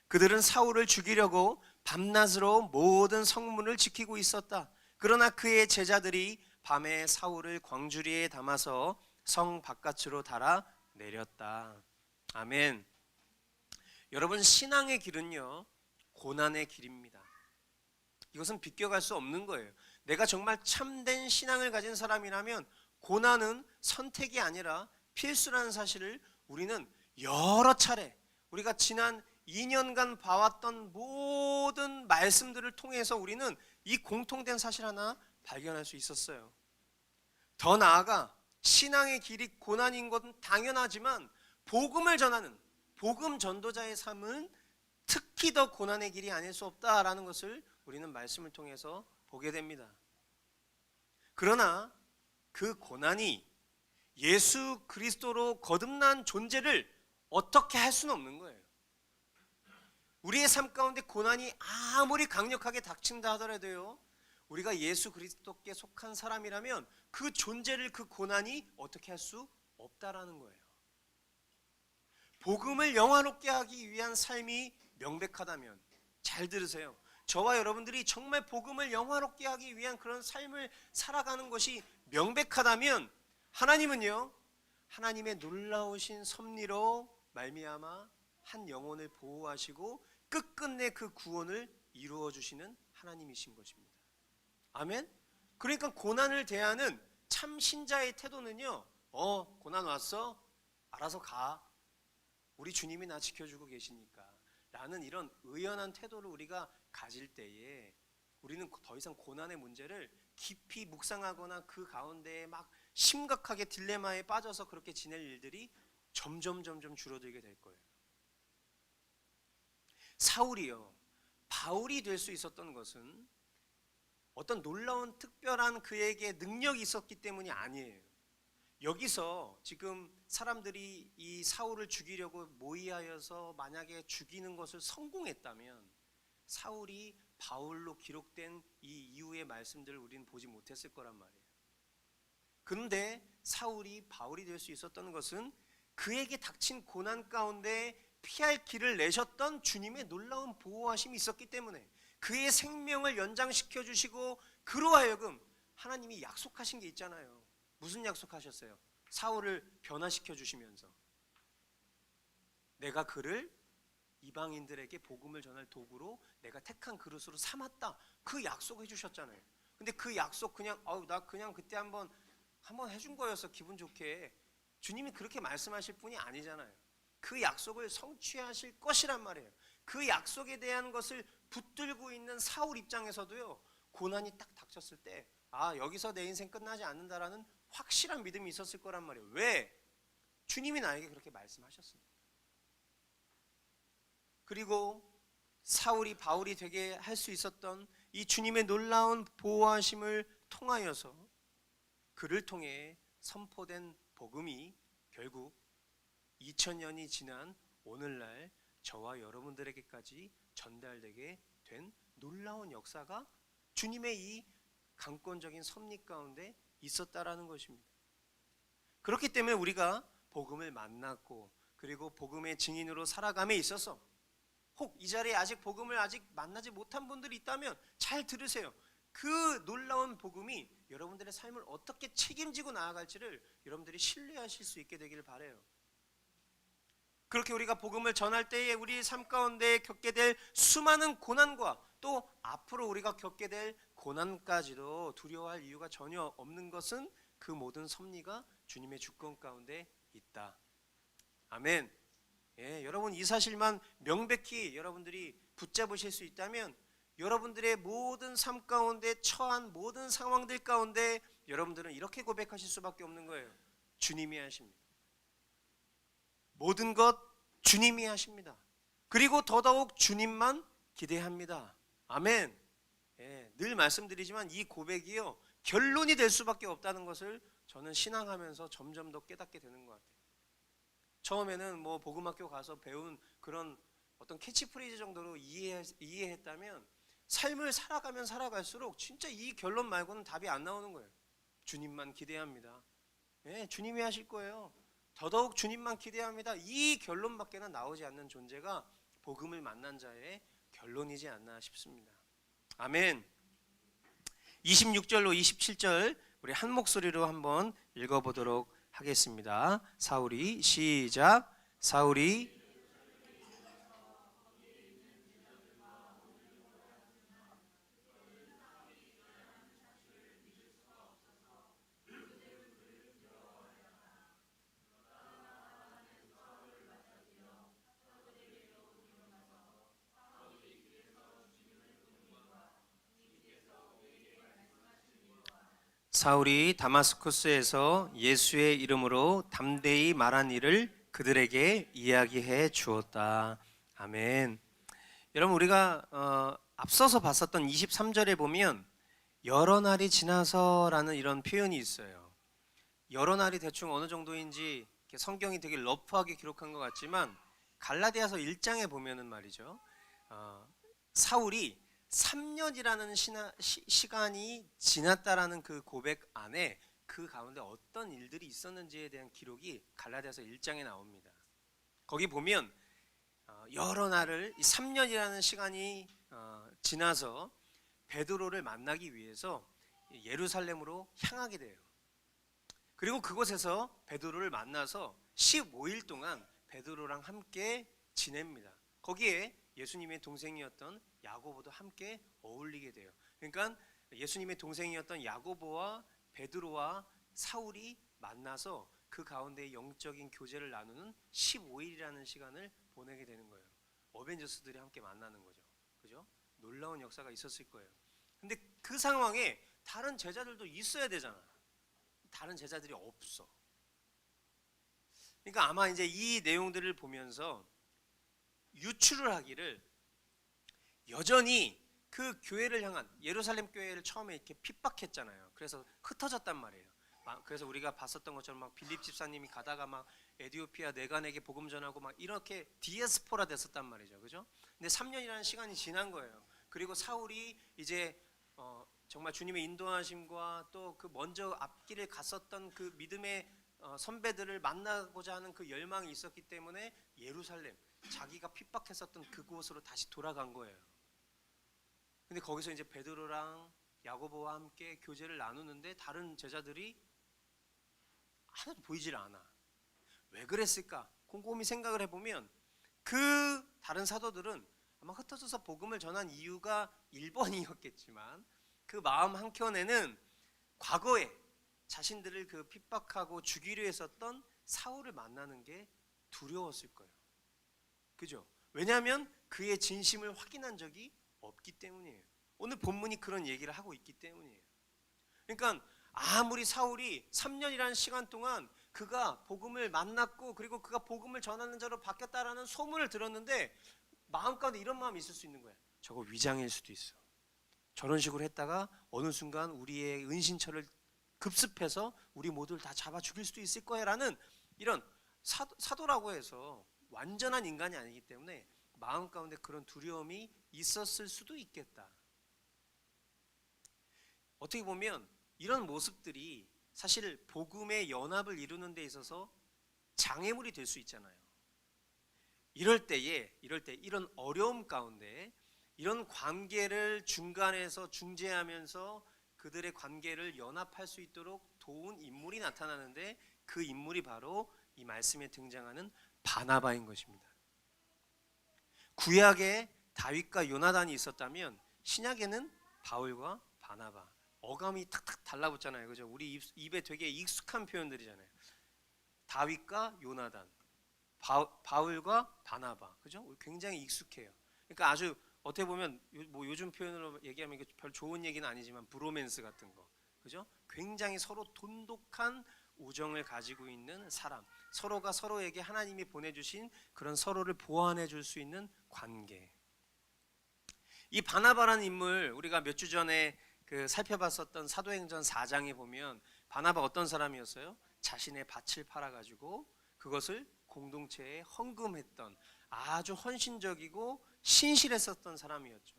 Speaker 2: 그들은 사울을 죽이려고 밤낮으로 모든 성문을 지키고 있었다. 그러나 그의 제자들이 밤에 사울을 광주리에 담아서 성 바깥으로 달아 내렸다. 아멘. 여러분, 신앙의 길은요, 고난의 길입니다. 이것은 비껴갈 수 없는 거예요. 내가 정말 참된 신앙을 가진 사람이라면 고난은 선택이 아니라 필수라는 사실을 우리는 여러 차례, 우리가 지난 2년간 봐왔던 모든 말씀들을 통해서 우리는 이 공통된 사실 하나 발견할 수 있었어요. 더 나아가 신앙의 길이 고난인 것은 당연하지만 복음을 전하는 복음 전도자의 삶은 특히 더 고난의 길이 아닐 수 없다라는 것을 우리는 말씀을 통해서 보게 됩니다. 그러나 그 고난이 예수 그리스도로 거듭난 존재를 어떻게 할 수는 없는 거예요. 우리의 삶 가운데 고난이 아무리 강력하게 닥친다 하더라도요, 우리가 예수 그리스도께 속한 사람이라면 그 존재를, 그 고난이 어떻게 할 수 없다라는 거예요. 복음을 영화롭게 하기 위한 삶이 명백하다면, 잘 들으세요, 저와 여러분들이 정말 복음을 영화롭게 하기 위한 그런 삶을 살아가는 것이 명백하다면 하나님은요, 하나님의 놀라우신 섭리로 말미암아 한 영혼을 보호하시고 끝끝내 그 구원을 이루어 주시는 하나님이신 것입니다. 아멘. 그러니까 고난을 대하는 참 신자의 태도는요, 고난 왔어? 알아서 가. 우리 주님이 나 지켜주고 계시니까 라는 이런 의연한 태도를 우리가 가질 때에 우리는 더 이상 고난의 문제를 깊이 묵상하거나 그 가운데에 막 심각하게 딜레마에 빠져서 그렇게 지낼 일들이 점점 줄어들게 될 거예요. 사울이요, 바울이 될 수 있었던 것은 어떤 놀라운 특별한 그에게 능력이 있었기 때문이 아니에요. 여기서 지금 사람들이 이 사울을 죽이려고 모의하여서 만약에 죽이는 것을 성공했다면 사울이 바울로 기록된 이 이후의 말씀들을 우리는 보지 못했을 거란 말이에요. 그런데 사울이 바울이 될 수 있었던 것은 그에게 닥친 고난 가운데 피할 길을 내셨던 주님의 놀라운 보호하심이 있었기 때문에, 그의 생명을 연장시켜 주시고 그로 하여금 하나님이 약속하신 게 있잖아요. 무슨 약속하셨어요? 사울을 변화시켜 주시면서 내가 그를 이방인들에게 복음을 전할 도구로 내가 택한 그릇으로 삼았다. 그 약속을 해주셨잖아요. 근데 그 약속 그냥 나 그냥 그때 한번 해준 거였어, 기분 좋게. 주님이 그렇게 말씀하실 분이 아니잖아요. 그 약속을 성취하실 것이란 말이에요. 그 약속에 대한 것을 붙들고 있는 사울 입장에서도요, 고난이 딱 닥쳤을 때 여기서 내 인생 끝나지 않는다라는 확실한 믿음이 있었을 거란 말이에요. 왜? 주님이 나에게 그렇게 말씀하셨습니다. 그리고 사울이 바울이 되게 할 수 있었던 이 주님의 놀라운 보호하심을 통하여서 그를 통해 선포된 복음이 결국 2000년이 지난 오늘날 저와 여러분들에게까지 전달되게 된 놀라운 역사가 주님의 이 강권적인 섭리 가운데 있었다라는 것입니다. 그렇기 때문에 우리가 복음을 만났고 그리고 복음의 증인으로 살아감에 있어서 혹 이 자리에 아직 복음을 아직 만나지 못한 분들이 있다면 잘 들으세요. 그 놀라운 복음이 여러분들의 삶을 어떻게 책임지고 나아갈지를 여러분들이 신뢰하실 수 있게 되기를 바라요. 그렇게 우리가 복음을 전할 때에 우리 삶 가운데 겪게 될 수많은 고난과 또 앞으로 우리가 겪게 될 고난까지도 두려워할 이유가 전혀 없는 것은 그 모든 섭리가 주님의 주권 가운데 있다. 아멘. 여러분 이 사실만 명백히 여러분들이 붙잡으실 수 있다면 여러분들의 모든 삶 가운데 처한 모든 상황들 가운데 여러분들은 이렇게 고백하실 수밖에 없는 거예요. 주님이 하십니다. 모든 것 주님이 하십니다. 그리고 더더욱 주님만 기대합니다. 아멘. 늘 말씀드리지만 이 고백이요, 결론이 될 수밖에 없다는 것을 저는 신앙하면서 점점 더 깨닫게 되는 것 같아요. 처음에는 복음학교 가서 배운 그런 어떤 캐치프레이즈 정도로 이해했다면 삶을 살아가면 살아갈수록 진짜 이 결론 말고는 답이 안 나오는 거예요. 주님만 기대합니다. 주님이 하실 거예요. 더더욱 주님만 기대합니다. 이 결론밖에는 나오지 않는 존재가 복음을 만난 자의 결론이지 않나 싶습니다. 아멘. 26절로 27절 우리 한 목소리로 한번 읽어보도록 하겠습니다. 사울이 시작. 사울이 다마스쿠스에서 예수의 이름으로 담대히 말한 일을 그들에게 이야기해 주었다. 아멘. 여러분 우리가 앞서서 봤었던 23절에 보면 여러 날이 지나서라는 이런 표현이 있어요. 여러 날이 대충 어느 정도인지 성경이 되게 러프하게 기록한 것 같지만 갈라디아서 1장에 보면은 말이죠, 사울이 3년이라는 시간이 지났다라는 그 고백 안에 그 가운데 어떤 일들이 있었는지에 대한 기록이 갈라디아서 1장에 나옵니다. 거기 보면 여러 날을 3년이라는 시간이 지나서 베드로를 만나기 위해서 예루살렘으로 향하게 돼요. 그리고 그곳에서 베드로를 만나서 15일 동안 베드로랑 함께 지냅니다. 거기에 예수님의 동생이었던 야고보도 함께 어울리게 돼요. 그러니까 예수님의 동생이었던 야고보와 베드로와 사울이 만나서 그 가운데 영적인 교제를 나누는 15일이라는 시간을 보내게 되는 거예요. 어벤져스들이 함께 만나는 거죠. 그죠? 놀라운 역사가 있었을 거예요. 근데 그 상황에 다른 제자들도 있어야 되잖아. 다른 제자들이 없어. 그러니까 아마 이제 이 내용들을 보면서 유추를 하기를 여전히 그 교회를 향한 예루살렘 교회를 처음에 이렇게 핍박했잖아요. 그래서 흩어졌단 말이에요. 그래서 우리가 봤었던 것처럼 막 빌립 집사님이 가다가 막 에디오피아 내간에게 복음 전하고 막 이렇게 디아스포라 됐었단 말이죠. 그죠? 근데 3년이라는 시간이 지난 거예요. 그리고 사울이 이제 정말 주님의 인도하심과 또 그 먼저 앞길을 갔었던 그 믿음의 선배들을 만나고자 하는 그 열망이 있었기 때문에 예루살렘, 자기가 핍박했었던 그곳으로 다시 돌아간 거예요. 근데 거기서 이제 베드로랑 야고보와 함께 교제를 나누는데 다른 제자들이 하나도 보이질 않아. 왜 그랬을까? 곰곰이 생각을 해보면 그 다른 사도들은 아마 흩어져서 복음을 전한 이유가 1번이었겠지만 그 마음 한켠에는 과거에 자신들을 그 핍박하고 죽이려 했었던 사울을 만나는 게 두려웠을 거예요. 그죠? 왜냐하면 그의 진심을 확인한 적이 없기 때문이에요. 오늘 본문이 그런 얘기를 하고 있기 때문이에요. 그러니까 아무리 사울이 3년이라는 시간 동안 그가 복음을 만났고 그리고 그가 복음을 전하는 자로 바뀌었다라는 소문을 들었는데 마음 가운데 이런 마음이 있을 수 있는 거야. 저거 위장일 수도 있어. 저런 식으로 했다가 어느 순간 우리의 은신처를 급습해서 우리 모두를 다 잡아 죽일 수도 있을 거야 라는 이런 사도라고 해서 완전한 인간이 아니기 때문에 마음 가운데 그런 두려움이 있었을 수도 있겠다. 어떻게 보면 이런 모습들이 사실 복음의 연합을 이루는 데 있어서 장애물이 될 수 있잖아요. 이럴 때 이런 어려움 가운데 이런 관계를 중간에서 중재하면서 그들의 관계를 연합할 수 있도록 도운 인물이 나타나는데 그 인물이 바로 이 말씀에 등장하는 바나바인 것입니다. 구약에 다윗과 요나단이 있었다면 신약에는 바울과 바나바. 어감이 탁탁 달라붙잖아요. 그죠? 우리 입에 되게 익숙한 표현들이잖아요. 다윗과 요나단, 바울과 바나바. 그죠? 굉장히 익숙해요. 그러니까 아주 어떻게 보면 뭐 요즘 표현으로 얘기하면 별 좋은 얘기는 아니지만 브로맨스 같은 거. 그죠? 굉장히 서로 돈독한 우정을 가지고 있는 사람. 서로가 서로에게 하나님이 보내주신 그런 서로를 보완해 줄 수 있는 관계. 이 바나바라는 인물 우리가 몇 주 전에 살펴봤었던 사도행전 4장에 보면 바나바 어떤 사람이었어요? 자신의 밭을 팔아가지고 그것을 공동체에 헌금했던 아주 헌신적이고 신실했었던 사람이었죠.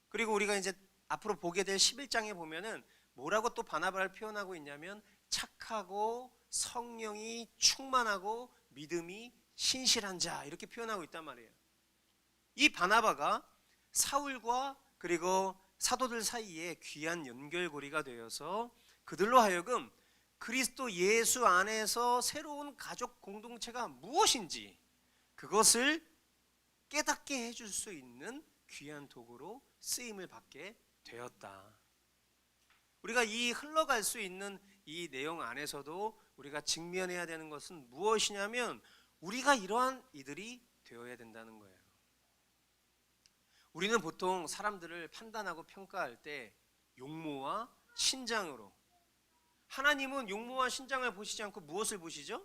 Speaker 2: 그리고 우리가 이제 앞으로 보게 될 11장에 보면은 뭐라고 또 바나바를 표현하고 있냐면 착하고 성령이 충만하고 믿음이 신실한 자 이렇게 표현하고 있단 말이에요. 이 바나바가 사울과 그리고 사도들 사이에 귀한 연결고리가 되어서 그들로 하여금 그리스도 예수 안에서 새로운 가족 공동체가 무엇인지 그것을 깨닫게 해줄 수 있는 귀한 도구로 쓰임을 받게 되었다. 우리가 이 흘러갈 수 있는 이 내용 안에서도 우리가 직면해야 되는 것은 무엇이냐면 우리가 이러한 이들이 되어야 된다는 거예요. 우리는 보통 사람들을 판단하고 평가할 때 용모와 신장으로, 하나님은 용모와 신장을 보시지 않고 무엇을 보시죠?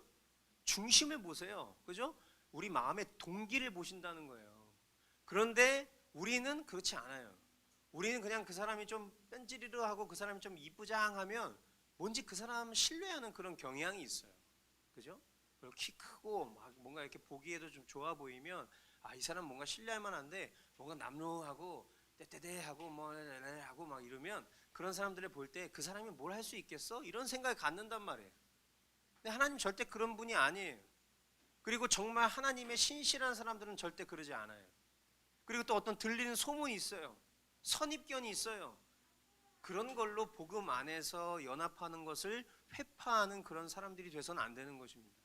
Speaker 2: 중심을 보세요. 그죠? 우리 마음의 동기를 보신다는 거예요. 그런데 우리는 그렇지 않아요. 우리는 그냥 그 사람이 좀 뺀지르르하고 그 사람이 좀 이쁘장하면 뭔지 그 사람 신뢰하는 그런 경향이 있어요. 그죠? 그리고 키 크고 막 뭔가 이렇게 보기에도 좀 좋아 보이면 이 사람 뭔가 신뢰할 만한데 뭔가 남루하고 떼떼대하고 뭐 하고 막 이러면 그런 사람들을 볼 때 그 사람이 뭘 할 수 있겠어? 이런 생각을 갖는단 말이에요. 근데 하나님 절대 그런 분이 아니에요. 그리고 정말 하나님의 신실한 사람들은 절대 그러지 않아요. 그리고 또 어떤 들리는 소문이 있어요. 선입견이 있어요. 그런 걸로 복음 안에서 연합하는 것을 회파하는 그런 사람들이 돼서는 안 되는 것입니다.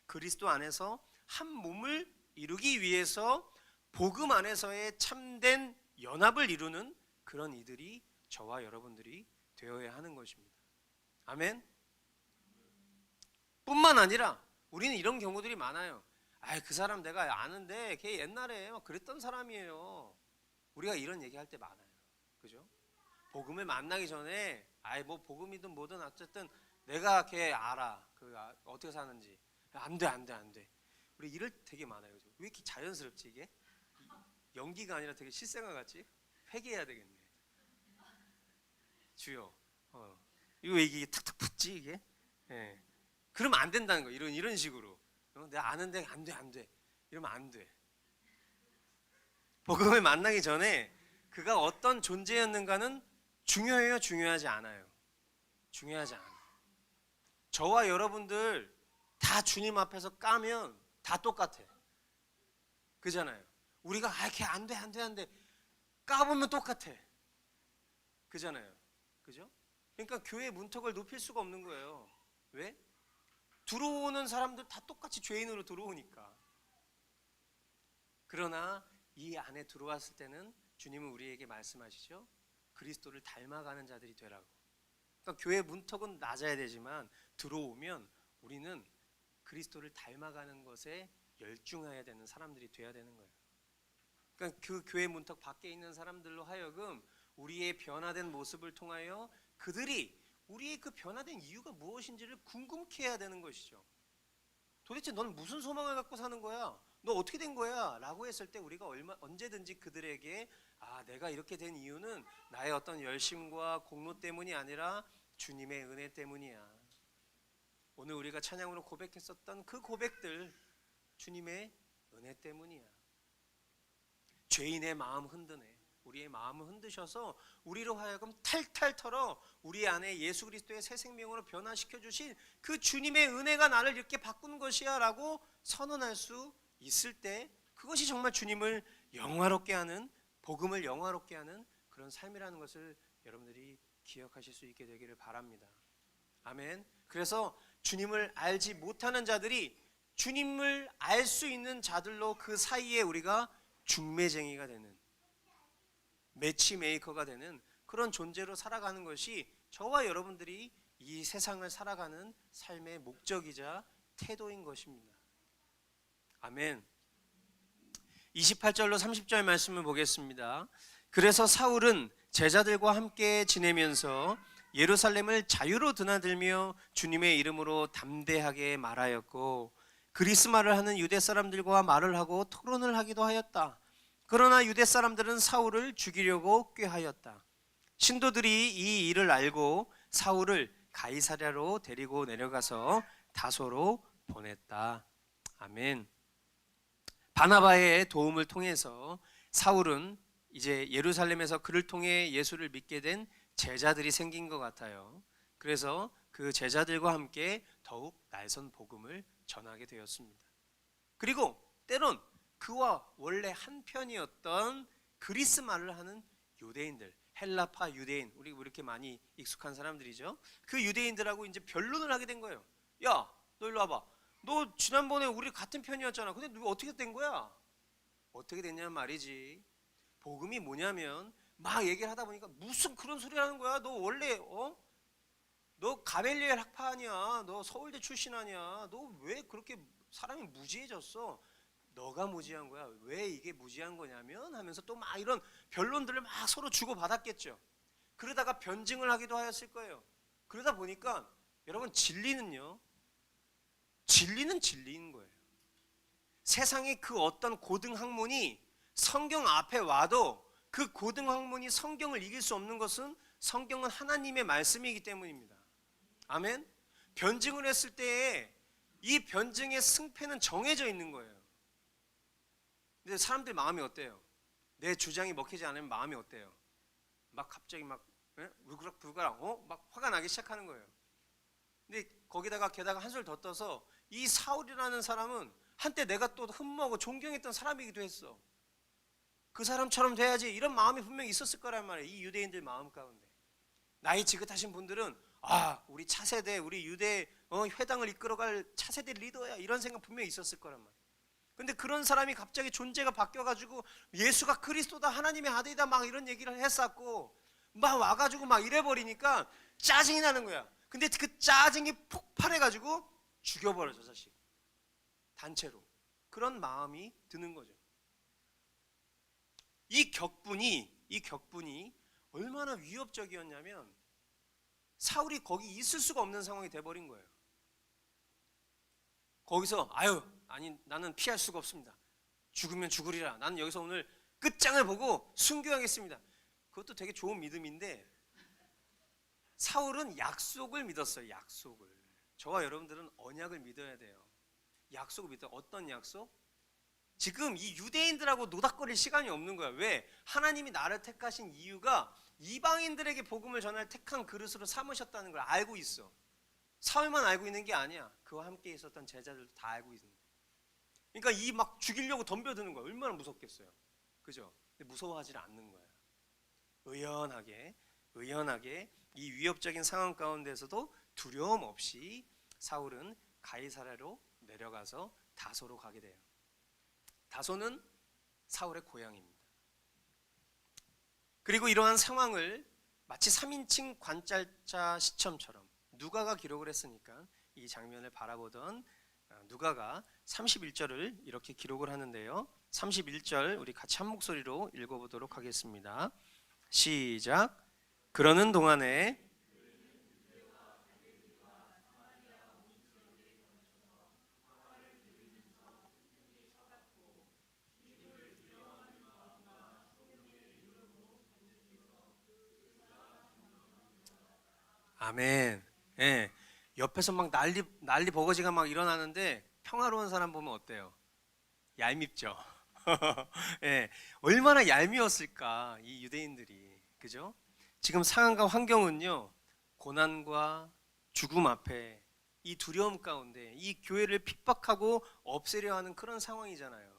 Speaker 2: 그리스도 안에서 한 몸을 이루기 위해서 복음 안에서의 참된 연합을 이루는 그런 이들이 저와 여러분들이 되어야 하는 것입니다. 아멘. 뿐만 아니라 우리는 이런 경우들이 많아요. 그 사람 내가 아는데 걔 옛날에 막 그랬던 사람이에요. 우리가 이런 얘기할 때 많아요. 그죠? 복음을 만나기 전에 뭐 복음이든 뭐든 어쨌든 내가 걔 알아. 어떻게 사는지. 안 돼. 우리 이럴 때 되게 많아요. 그죠? 왜 이렇게 자연스럽지 이게? 연기가 아니라 되게 실생활 같지? 회개해야 되겠네. 주여. 이거 왜 이게 탁탁 붙지 이게? 예. 그러면 안 된다는 거. 이런 식으로. 내가 아는데 안 돼. 이러면 안 돼. 복음을 만나기 전에 그가 어떤 존재였는가는 중요해요, 중요하지 않아요? 중요하지 않아요. 저와 여러분들 다 주님 앞에서 까면 다 똑같아. 그잖아요. 우리가 걔 안 돼. 까보면 똑같아. 그잖아요. 그죠? 그러니까 교회 문턱을 높일 수가 없는 거예요. 왜? 들어오는 사람들 다 똑같이 죄인으로 들어오니까. 그러나 이 안에 들어왔을 때는 주님은 우리에게 말씀하시죠. 그리스도를 닮아가는 자들이 되라고. 그러니까 교회 문턱은 낮아야 되지만 들어오면 우리는 그리스도를 닮아가는 것에 열중해야 되는 사람들이 돼야 되는 거예요. 그러니까 그 교회 문턱 밖에 있는 사람들로 하여금 우리의 변화된 모습을 통하여 그들이 우리의 그 변화된 이유가 무엇인지를 궁금케 해야 되는 것이죠. 도대체 넌 무슨 소망을 갖고 사는 거야? 너 어떻게 된 거야? 라고 했을 때 우리가 언제든지 그들에게 내가 이렇게 된 이유는 나의 어떤 열심과 공로 때문이 아니라 주님의 은혜 때문이야. 오늘 우리가 찬양으로 고백했었던 그 고백들 주님의 은혜 때문이야. 죄인의 마음 흔드네. 우리의 마음을 흔드셔서 우리로 하여금 탈탈 털어 우리 안에 예수 그리스도의 새 생명으로 변화시켜 주신 그 주님의 은혜가 나를 이렇게 바꾼 것이야 라고 선언할 수 있을 때 그것이 정말 주님을 영화롭게 하는, 복음을 영화롭게 하는 그런 삶이라는 것을 여러분들이 기억하실 수 있게 되기를 바랍니다. 아멘. 그래서 주님을 알지 못하는 자들이 주님을 알 수 있는 자들로 그 사이에 우리가 중매쟁이가 되는, 매치메이커가 되는 그런 존재로 살아가는 것이 저와 여러분들이 이 세상을 살아가는 삶의 목적이자 태도인 것입니다. 아멘. 28절로 30절 말씀을 보겠습니다. 그래서 사울은 제자들과 함께 지내면서 예루살렘을 자유로 드나들며 주님의 이름으로 담대하게 말하였고 그리스말을 하는 유대 사람들과 말을 하고 토론을 하기도 하였다. 그러나 유대 사람들은 사울을 죽이려고 꾀하였다. 신도들이 이 일을 알고 사울을 가이사랴로 데리고 내려가서 다소로 보냈다. 아멘. 바나바의 도움을 통해서 사울은 이제 예루살렘에서 그를 통해 예수를 믿게 된 제자들이 생긴 것 같아요. 그래서 그 제자들과 함께 더욱 날선 복음을 전하게 되었습니다. 그리고 때론 그와 원래 한편이었던 그리스 말을 하는 유대인들, 헬라파 유대인, 우리 이렇게 많이 익숙한 사람들이죠. 그 유대인들하고 이제 변론을 하게 된 거예요. 야, 너 일로 와봐. 너 지난번에 우리 같은 편이었잖아. 근데 너 어떻게 된 거야? 어떻게 됐냐는 말이지. 복음이 뭐냐면 막 얘기를 하다 보니까 무슨 그런 소리 하는 거야? 너 원래 너 가벨리엘 학파 아니야? 너 서울대 출신 아니야? 너 왜 그렇게 사람이 무지해졌어? 너가 무지한 거야. 왜 이게 무지한 거냐면 하면서 또 막 이런 변론들을 막 서로 주고받았겠죠. 그러다가 변증을 하기도 하였을 거예요. 그러다 보니까 여러분 진리는 진리인 거예요. 세상의 그 어떤 고등학문이 성경 앞에 와도 그 고등학문이 성경을 이길 수 없는 것은 성경은 하나님의 말씀이기 때문입니다. 아멘. 변증을 했을 때에 이 변증의 승패는 정해져 있는 거예요. 근데 사람들 마음이 어때요? 내 주장이 먹히지 않으면 마음이 어때요? 막 갑자기 막 울그락불그락 막 화가 나기 시작하는 거예요. 근데 거기다가 게다가 한술 더 떠서 이 사울이라는 사람은 한때 내가 또 흠모하고 존경했던 사람이기도 했어. 그 사람처럼 돼야지 이런 마음이 분명히 있었을 거란 말이에요. 이 유대인들 마음 가운데. 나이 지긋하신 분들은 우리 차세대, 우리 유대 회당을 이끌어갈 차세대 리더야 이런 생각 분명히 있었을 거란 말이에요. 근데 그런 사람이 갑자기 존재가 바뀌어가지고 예수가 그리스도다, 하나님의 아들이다 막 이런 얘기를 했었고 막 와가지고 막 이래버리니까 짜증이 나는 거야. 근데 그 짜증이 폭발해가지고 죽여버려 저 자식. 단체로. 그런 마음이 드는 거죠. 이 격분이 얼마나 위협적이었냐면 사울이 거기 있을 수가 없는 상황이 돼버린 거예요. 거기서 아니 나는 피할 수가 없습니다. 죽으면 죽으리라. 나는 여기서 오늘 끝장을 보고 순교하겠습니다. 그것도 되게 좋은 믿음인데 사울은 약속을 믿었어요. 약속을. 저와 여러분들은 언약을 믿어야 돼요. 약속을 믿어요. 어떤 약속? 지금 이 유대인들하고 노닥거릴 시간이 없는 거야. 왜? 하나님이 나를 택하신 이유가 이방인들에게 복음을 전할 택한 그릇으로 삼으셨다는 걸 알고 있어. 사울만 알고 있는 게 아니야. 그와 함께 있었던 제자들도 다 알고 있는 거야. 그러니까 이 막 죽이려고 덤벼드는 거야. 얼마나 무섭겠어요. 그죠? 근데 무서워하지 않는 거야. 의연하게 이 위협적인 상황 가운데서도 두려움 없이 사울은 가이사랴로 내려가서 다소로 가게 돼요. 다소는 사울의 고향입니다. 그리고 이러한 상황을 마치 3인칭 관찰자 시점처럼 누가가 기록을 했으니까 이 장면을 바라보던 누가가 31절을 이렇게 기록을 하는데요. 31절 우리 같이 한 목소리로 읽어보도록 하겠습니다. 시작. 그러는 동안에 아멘. 예. 옆에서 막 난리 버거지가 막 일어나는데 평화로운 사람 보면 어때요? 얄밉죠. 예. 얼마나 얄미웠을까 이 유대인들이. 그죠? 지금 상황과 환경은요. 고난과 죽음 앞에 이 두려움 가운데 이 교회를 핍박하고 없애려 하는 그런 상황이잖아요.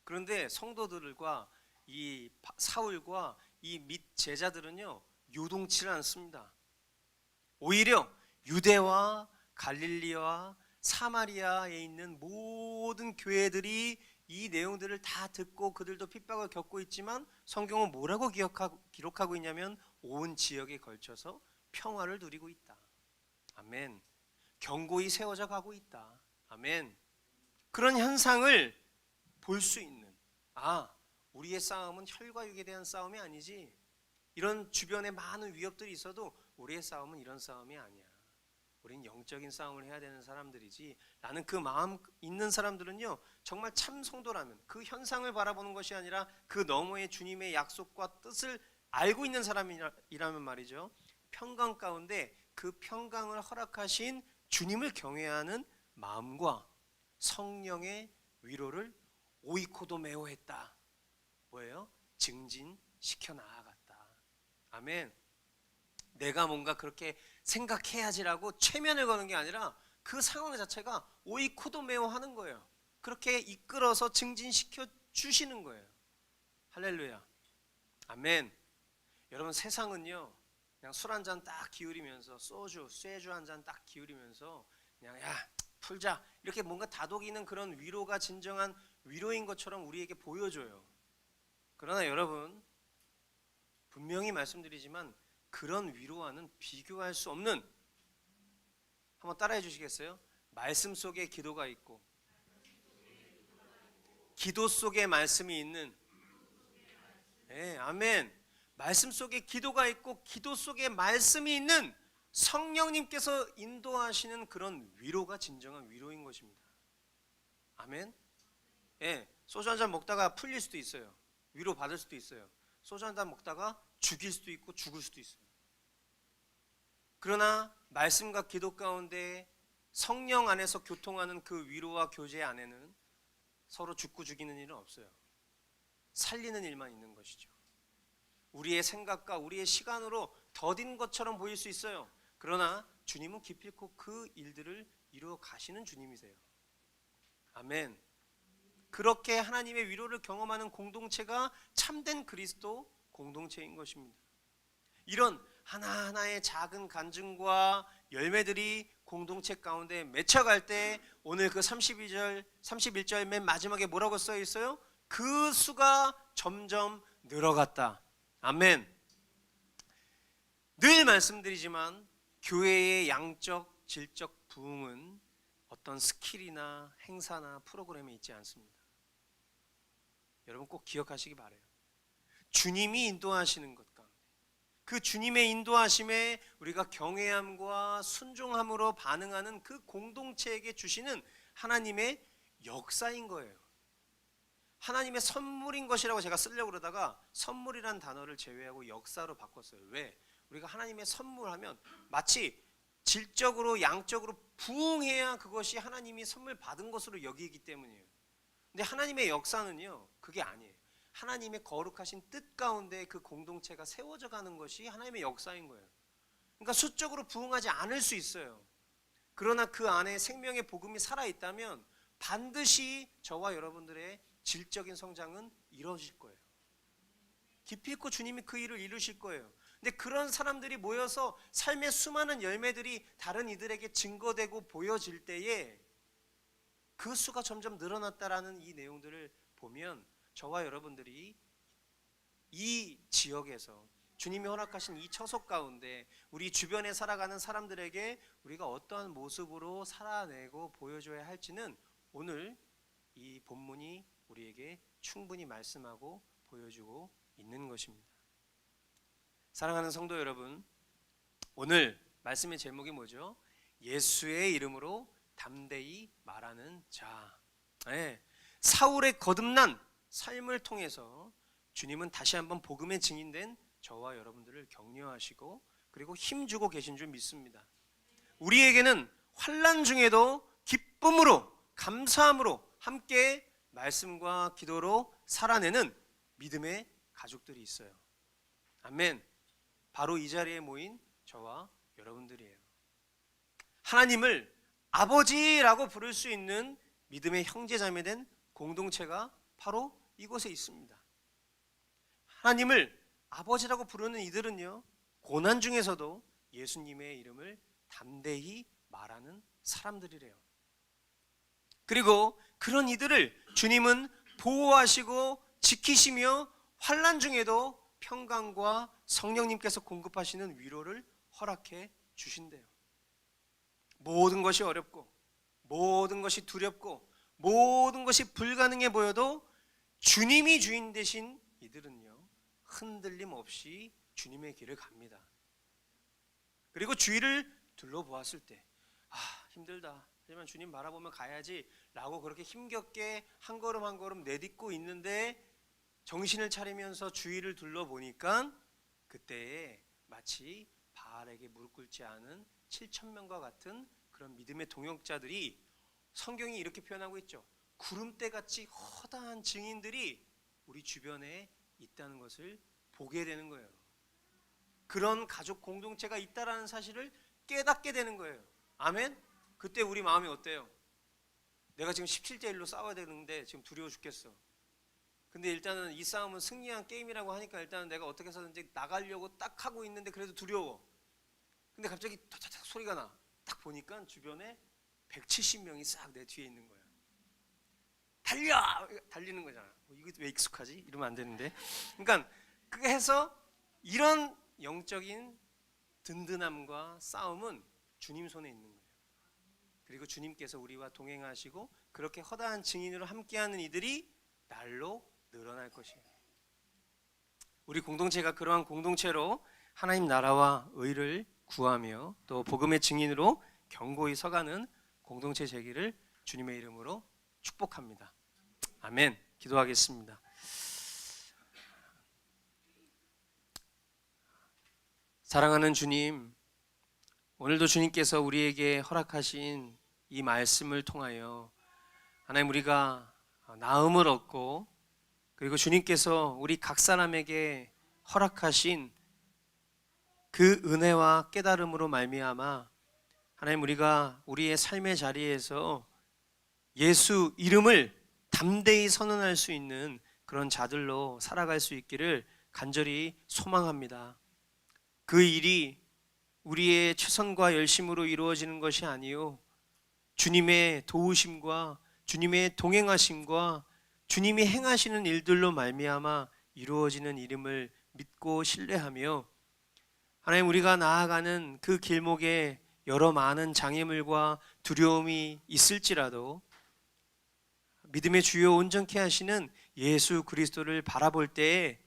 Speaker 2: 그런데 성도들과 이 사울과 이 및 제자들은요. 요동치를 않습니다. 오히려 유대와 갈릴리와 사마리아에 있는 모든 교회들이 이 내용들을 다 듣고 그들도 핍박을 겪고 있지만 성경은 뭐라고 기록하고 있냐면 온 지역에 걸쳐서 평화를 누리고 있다. 아멘. 경고히 세워져 가고 있다. 아멘. 그런 현상을 볼 수 있는, 우리의 싸움은 혈과 육에 대한 싸움이 아니지. 이런 주변에 많은 위협들이 있어도 우리의 싸움은 이런 싸움이 아니야. 우린 영적인 싸움을 해야 되는 사람들이지. 라는 그 마음 있는 사람들은요, 정말 참 성도라면 그 현상을 바라보는 것이 아니라 그 너머의 주님의 약속과 뜻을 알고 있는 사람이라면 말이죠. 평강 가운데 그 평강을 허락하신 주님을 경외하는 마음과 성령의 위로를 오이코도 메오했다. 뭐예요? 증진시켜 나아갔다. 아멘. 내가 뭔가 그렇게 생각해야지라고 최면을 거는 게 아니라 그 상황 자체가 오이코도 메오 하는 거예요. 그렇게 이끌어서 증진시켜 주시는 거예요. 할렐루야. 아멘. 여러분, 세상은요, 그냥 술 한 잔 딱 기울이면서 쇠주 한 잔 딱 기울이면서 그냥 풀자 이렇게 뭔가 다독이는 그런 위로가 진정한 위로인 것처럼 우리에게 보여줘요. 그러나 여러분, 분명히 말씀드리지만 그런 위로와는 비교할 수 없는, 한번 따라해 주시겠어요? 말씀 속에 기도가 있고 기도 속에 말씀이 있는, 네, 아멘. 말씀 속에 기도가 있고 기도 속에 말씀이 있는 성령님께서 인도하시는 그런 위로가 진정한 위로인 것입니다. 아멘. 예, 소주 한 잔 먹다가 풀릴 수도 있어요. 위로 받을 수도 있어요. 소주 한 잔 먹다가 죽일 수도 있고 죽을 수도 있어요. 그러나 말씀과 기도 가운데 성령 안에서 교통하는 그 위로와 교제 안에는 서로 죽고 죽이는 일은 없어요. 살리는 일만 있는 것이죠. 우리의 생각과 우리의 시간으로 더딘 것처럼 보일 수 있어요. 그러나 주님은 기필코 그 일들을 이루어 가시는 주님이세요. 아멘. 그렇게 하나님의 위로를 경험하는 공동체가 참된 그리스도 공동체인 것입니다. 이런 하나하나의 작은 간증과 열매들이 공동체 가운데 맺혀갈 때 오늘 그 31절 맨 마지막에 뭐라고 써 있어요? 그 수가 점점 늘어갔다. 아멘. 늘 말씀드리지만 교회의 양적, 질적 부흥은 어떤 스킬이나 행사나 프로그램에 있지 않습니다. 여러분 꼭 기억하시기 바라요. 주님이 인도하시는 것 가운데 그 주님의 인도하심에 우리가 경외함과 순종함으로 반응하는 그 공동체에게 주시는 하나님의 역사인 거예요. 하나님의 선물인 것이라고 제가 쓰려고 그러다가 선물이란 단어를 제외하고 역사로 바꿨어요. 왜? 우리가 하나님의 선물하면 마치 질적으로 양적으로 부흥해야 그것이 하나님이 선물 받은 것으로 여기기 때문이에요. 근데 하나님의 역사는요, 그게 아니에요. 하나님의 거룩하신 뜻 가운데 그 공동체가 세워져 가는 것이 하나님의 역사인 거예요. 그러니까 수적으로 부흥하지 않을 수 있어요. 그러나 그 안에 생명의 복음이 살아있다면 반드시 저와 여러분들의 질적인 성장은 이루어질 거예요. 기필코 주님이 그 일을 이루실 거예요. 근데 그런 사람들이 모여서 삶의 수많은 열매들이 다른 이들에게 증거되고 보여질 때에 그 수가 점점 늘어났다라는 이 내용들을 보면 저와 여러분들이 이 지역에서 주님이 허락하신 이 처소 가운데 우리 주변에 살아가는 사람들에게 우리가 어떠한 모습으로 살아내고 보여줘야 할지는 오늘 이 본문이 우리에게 충분히 말씀하고 보여주고 있는 것입니다. 사랑하는 성도 여러분, 오늘 말씀의 제목이 뭐죠? 예수의 이름으로 담대히 말하는 자. 네. 사울의 거듭난 삶을 통해서 주님은 다시 한번 복음의 증인된 저와 여러분들을 격려하시고 그리고 힘주고 계신 줄 믿습니다. 우리에게는 환난 중에도 기쁨으로 감사함으로 함께 말씀과 기도로 살아내는 믿음의 가족들이 있어요. 아멘. 바로 이 자리에 모인 저와 여러분들이에요. 하나님을 아버지라고 부를 수 있는 믿음의 형제자매된 공동체가 바로 이곳에 있습니다. 하나님을 아버지라고 부르는 이들은요, 고난 중에서도 예수님의 이름을 담대히 말하는 사람들이래요. 그리고 그런 이들을 주님은 보호하시고 지키시며 환난 중에도 평강과 성령님께서 공급하시는 위로를 허락해 주신대요. 모든 것이 어렵고 모든 것이 두렵고 모든 것이 불가능해 보여도 주님이 주인 되신 이들은요, 흔들림 없이 주님의 길을 갑니다. 그리고 주위를 둘러보았을 때 힘들다, 하지만 주님 바라보면 가야지 라고 그렇게 힘겹게 한 걸음 한 걸음 내딛고 있는데 정신을 차리면서 주위를 둘러보니까 그때에 마치 바알에게 무릎 꿇지 않은 7,000명과 같은 그런 믿음의 동역자들이, 성경이 이렇게 표현하고 있죠. 구름대같이 허다한 증인들이 우리 주변에 있다는 것을 보게 되는 거예요. 그런 가족 공동체가 있다라는 사실을 깨닫게 되는 거예요. 아멘? 그때 우리 마음이 어때요? 내가 지금 17대 1로 싸워야 되는데 지금 두려워 죽겠어. 근데 일단은 이 싸움은 승리한 게임이라고 하니까 일단은 내가 어떻게 해서든지 나가려고 딱 하고 있는데 그래도 두려워. 근데 갑자기 탁탁탁 소리가 나. 딱 보니까 주변에 170명이 싹 내 뒤에 있는 거야. 달려! 달리는 거잖아. 이거 왜 익숙하지? 이러면 안 되는데. 그러니까 그게 해서 이런 영적인 든든함과 싸움은 주님 손에 있는 거예요. 그리고 주님께서 우리와 동행하시고 그렇게 허다한 증인으로 함께하는 이들이 날로 늘어날 것이에요. 우리 공동체가 그러한 공동체로 하나님 나라와 의를 구하며 또 복음의 증인으로 견고히 서가는 공동체 되기를 주님의 이름으로 축복합니다. 아멘. 기도하겠습니다. 사랑하는 주님, 오늘도 주님께서 우리에게 허락하신 이 말씀을 통하여 하나님 우리가 나음을 얻고 그리고 주님께서 우리 각 사람에게 허락하신 그 은혜와 깨달음으로 말미암아 하나님 우리가 우리의 삶의 자리에서 예수 이름을 담대히 선언할 수 있는 그런 자들로 살아갈 수 있기를 간절히 소망합니다. 그 일이 우리의 최선과 열심으로 이루어지는 것이 아니요 주님의 도우심과 주님의 동행하심과 주님이 행하시는 일들로 말미암아 이루어지는 이름을 믿고 신뢰하며 하나님 우리가 나아가는 그 길목에 여러 많은 장애물과 두려움이 있을지라도 믿음의 주요 온전케 하시는 예수 그리스도를 바라볼 때에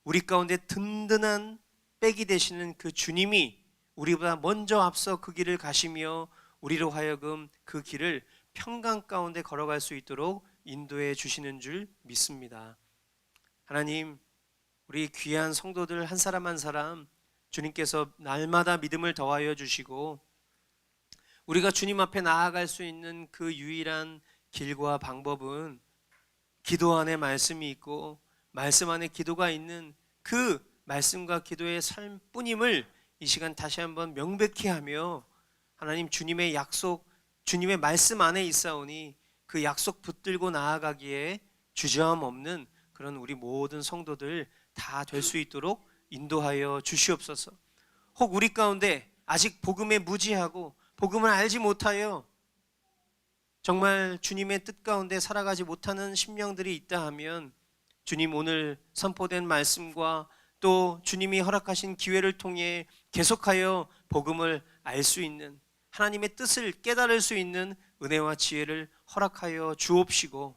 Speaker 2: 우리 가운데 든든한 백이 되시는 그 주님이 우리보다 먼저 앞서 그 길을 가시며 우리로 하여금 그 길을 평강 가운데 걸어갈 수 있도록 인도해 주시는 줄 믿습니다. 하나님, 우리 귀한 성도들 한 사람 한 사람 주님께서 날마다 믿음을 더하여 주시고 우리가 주님 앞에 나아갈 수 있는 그 유일한 길과 방법은 기도 안에 말씀이 있고 말씀 안에 기도가 있는 그 말씀과 기도의 삶뿐임을 이 시간 다시 한번 명백히 하며 하나님 주님의 약속, 주님의 말씀 안에 있사오니 그 약속 붙들고 나아가기에 주저함 없는 그런 우리 모든 성도들 다 될 수 있도록 인도하여 주시옵소서. 혹 우리 가운데 아직 복음에 무지하고 복음을 알지 못하여 정말 주님의 뜻 가운데 살아가지 못하는 심령들이 있다 하면 주님 오늘 선포된 말씀과 또 주님이 허락하신 기회를 통해 계속하여 복음을 알 수 있는, 하나님의 뜻을 깨달을 수 있는 은혜와 지혜를 허락하여 주옵시고,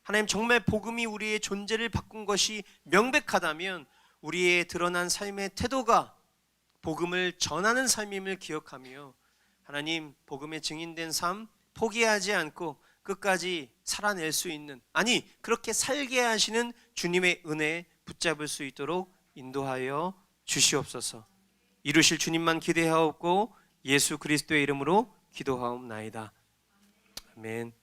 Speaker 2: 하나님 정말 복음이 우리의 존재를 바꾼 것이 명백하다면 우리의 드러난 삶의 태도가 복음을 전하는 삶임을 기억하며 하나님 복음의 증인된 삶 포기하지 않고 끝까지 살아낼 수 있는, 아니 그렇게 살게 하시는 주님의 은혜 붙잡을 수 있도록 인도하여 주시옵소서. 이루실 주님만 기대하옵고 예수 그리스도의 이름으로 기도하옵나이다. 아멘.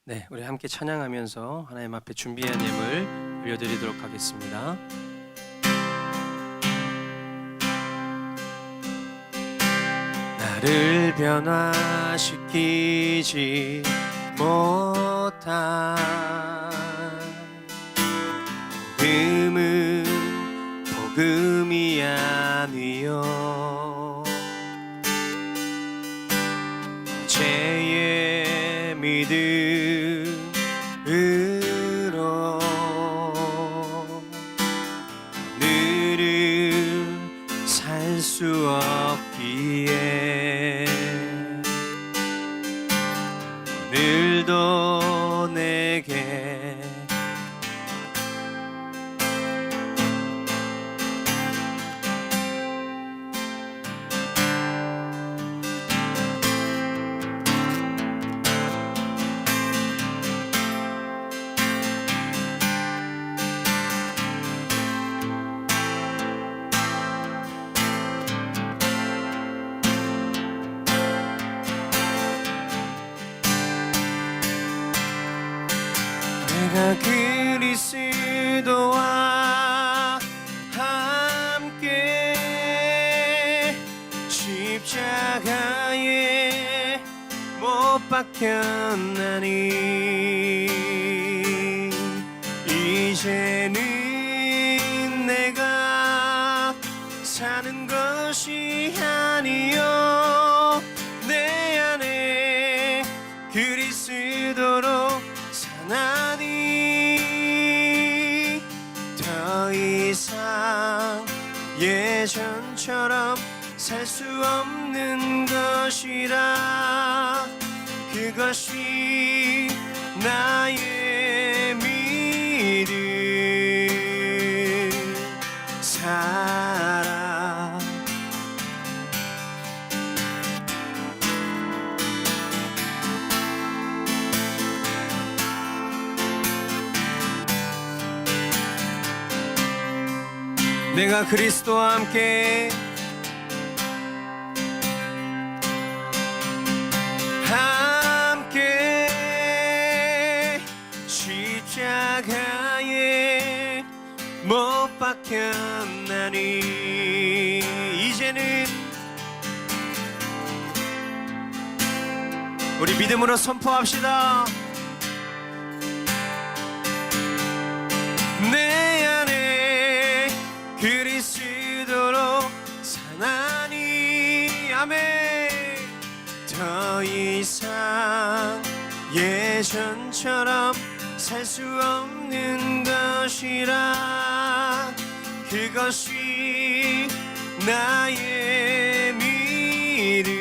Speaker 2: 네, 우리 함께 찬양하면서 하나님 앞에 준비한 예물 올려드리도록 하겠습니다. 나를 변화시키지 못한 복음은 복음이 아니요 죄의 믿음으로 오늘을 살 수 없기에 오늘도 내게 내가 그리스도와 함께 십자가에 못 박혔나니 이제는 내가 사는 것이 아니요 내 안에 그리스도로 사나니 더 이상 예전처럼 살 수 없는 것이라 그것이 나의 믿음 살아 내가 그리스도와 함께 십자가에 못 박혔나니 이제는 우리 믿음으로 선포합시다. 내 안에 그리스도로 사나니 아멘. 더 이상 예전처럼 살 수 없는 것이라 그것이 나의 믿음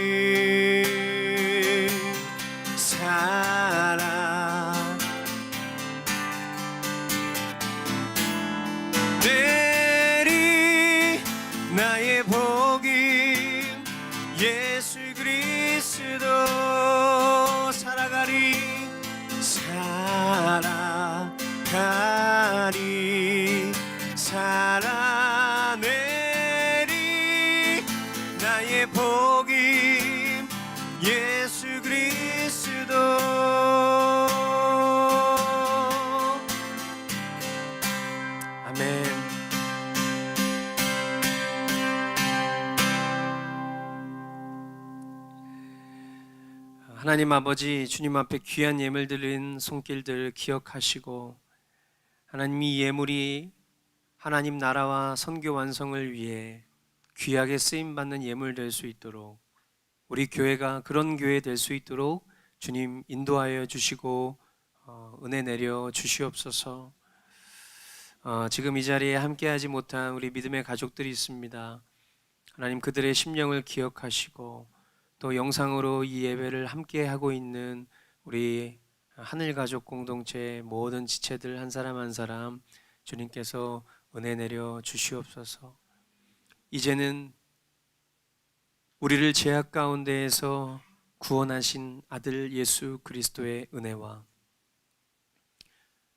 Speaker 2: 살아 내리 나의 복음 예수 그리스도 살아가리 살아내리 나의 나의 복임 예수 그리스도. 아멘. 하나님 아버지, 주님 앞에 귀한 예물 드린 손길들 기억하시고, 하나님 이 예물이 하나님 나라와 선교 완성을 위해 귀하게 쓰임받는 예물 될 수 있도록, 우리 교회가 그런 교회 될 수 있도록 주님 인도하여 주시고 은혜 내려 주시옵소서. 지금 이 자리에 함께하지 못한 우리 믿음의 가족들이 있습니다. 하나님 그들의 심령을 기억하시고, 또 영상으로 이 예배를 함께하고 있는 우리 하늘가족 공동체의 모든 지체들 한 사람 한 사람 주님께서 은혜 내려 주시옵소서. 이제는 우리를 죄악 가운데에서 구원하신 아들 예수 그리스도의 은혜와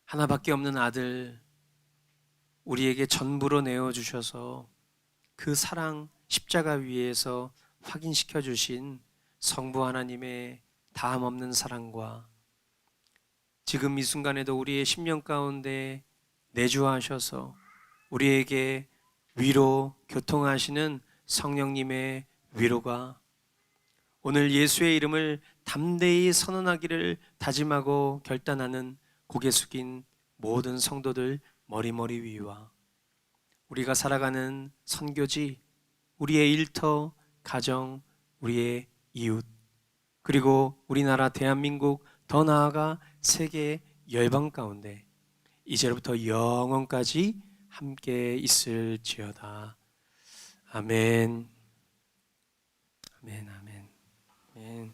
Speaker 2: 하나밖에 없는 아들 우리에게 전부로 내어주셔서 그 사랑 십자가 위에서 확인시켜 주신 성부 하나님의 다함없는 사랑과 지금 이 순간에도 우리의 심령 가운데 내주하셔서 우리에게 위로 교통하시는 성령님의 위로가 오늘 예수의 이름을 담대히 선언하기를 다짐하고 결단하는 고개 숙인 모든 성도들 머리머리 위와 우리가 살아가는 선교지, 우리의 일터, 가정, 우리의 이웃, 그리고 우리나라 대한민국, 더 나아가 세계 열방 가운데 이제부터 영원까지 함께 있을지어다. 아멘. 아멘. 아멘. 아멘.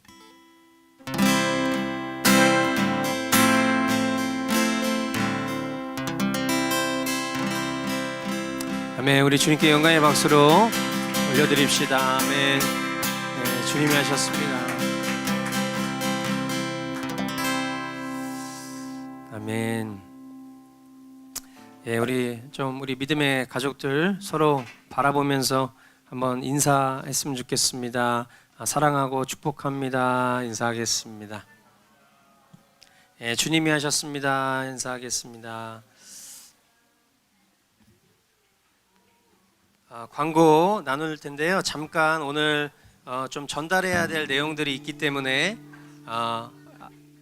Speaker 2: 아멘. 우리 주님께 영광의 박수로 올려드립시다. 아멘. 네, 주님이 하셨습니다. 아멘. 예, 우리 믿음의 가족들 서로 바라보면서 한번 인사했으면 좋겠습니다. 사랑하고 축복합니다. 인사하겠습니다. 예, 주님이 하셨습니다. 인사하겠습니다. 광고 나눌 텐데요. 잠깐 오늘 좀 전달해야 될 내용들이 있기 때문에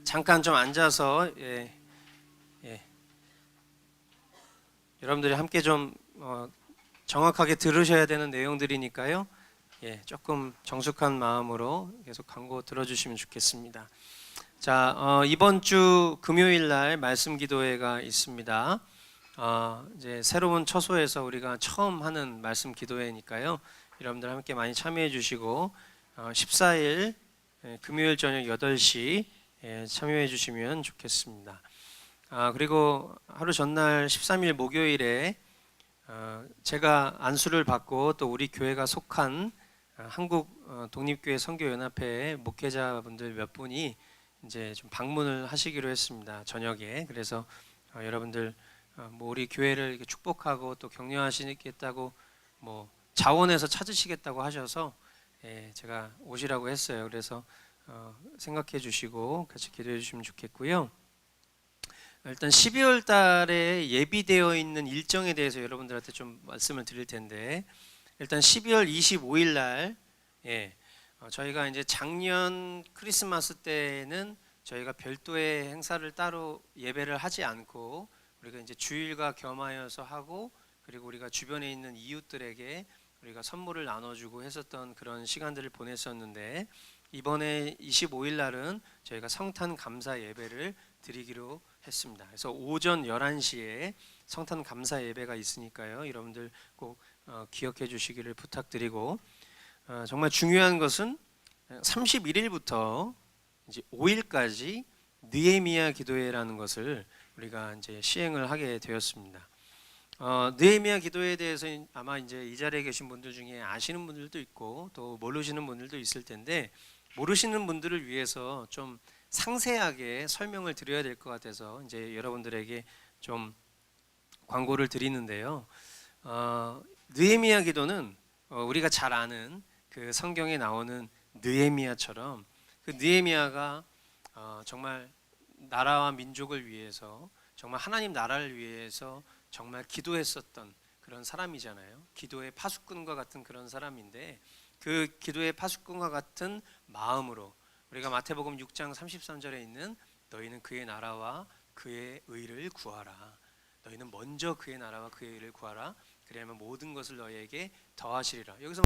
Speaker 2: 잠깐 좀 앉아서 여러분들이 함께 좀 정확하게 들으셔야 되는 내용들이니까요. 조금 정숙한 마음으로 계속 광고 들어주시면 좋겠습니다. 자, 이번 주 금요일 날 말씀 기도회가 있습니다. 이제 새로운 처소에서 우리가 처음 하는 말씀 기도회니까요. 여러분들 함께 많이 참여해 주시고 14일 금요일 저녁 8시 참여해 주시면 좋겠습니다. 그리고 하루 전날 13일 목요일에 제가 안수를 받고 또 우리 교회가 속한 한국 독립교회 선교연합회 목회자분들 몇 분이 이제 좀 방문을 하시기로 했습니다. 저녁에. 그래서 여러분들 뭐 우리 교회를 이렇게 축복하고 또 격려하시겠다고 뭐 자원해서 찾으시겠다고 하셔서 제가 오시라고 했어요. 그래서 생각해 주시고 같이 기도해 주시면 좋겠고요. 일단 12월 달에 예비되어 있는 일정에 대해서 여러분들한테 좀 말씀을 드릴 텐데, 일단 12월 25일 날 저희가 이제 작년 크리스마스 때는 저희가 별도의 행사를 따로 예배를 하지 않고 우리가 이제 주일과 겸하여서 하고, 그리고 우리가 주변에 있는 이웃들에게 우리가 선물을 나눠주고 했었던 그런 시간들을 보냈었는데, 이번에 25일 날은 저희가 성탄 감사 예배를 드리기로 했습니다. 그래서 오전 11시에 성탄 감사 예배가 있으니까요. 여러분들 꼭 기억해 주시기를 부탁드리고, 정말 중요한 것은 31일부터 이제 5일까지 느헤미야 기도회라는 것을 우리가 이제 시행을 하게 되었습니다. 느헤미야 기도회에 대해서 아마 이제 이 자리에 계신 분들 중에 아시는 분들도 있고 또 모르시는 분들도 있을 텐데, 모르시는 분들을 위해서 좀 상세하게 설명을 드려야 될 것 같아서 이제 여러분들에게 좀 광고를 드리는데요. 느헤미야 기도는 우리가 잘 아는 그
Speaker 1: 그 성경에 나오는 느헤미야처럼 그 느헤미야가 정말 나라와 민족을 위해서 정말 하나님 나라를 위해서 정말 기도했었던 그런 사람이잖아요. 기도의 파수꾼과 같은 그런 사람인데 그 기도의 파수꾼과 같은 마음으로 우리가 마태복음 6장 33절에 있는 너희는 그의 나라와 그의 의를 구하라. 너희는 먼저 그의 나라와 그의 의를 구하라. 그리하면 모든 것을 너희에게 더하시리라. 여기서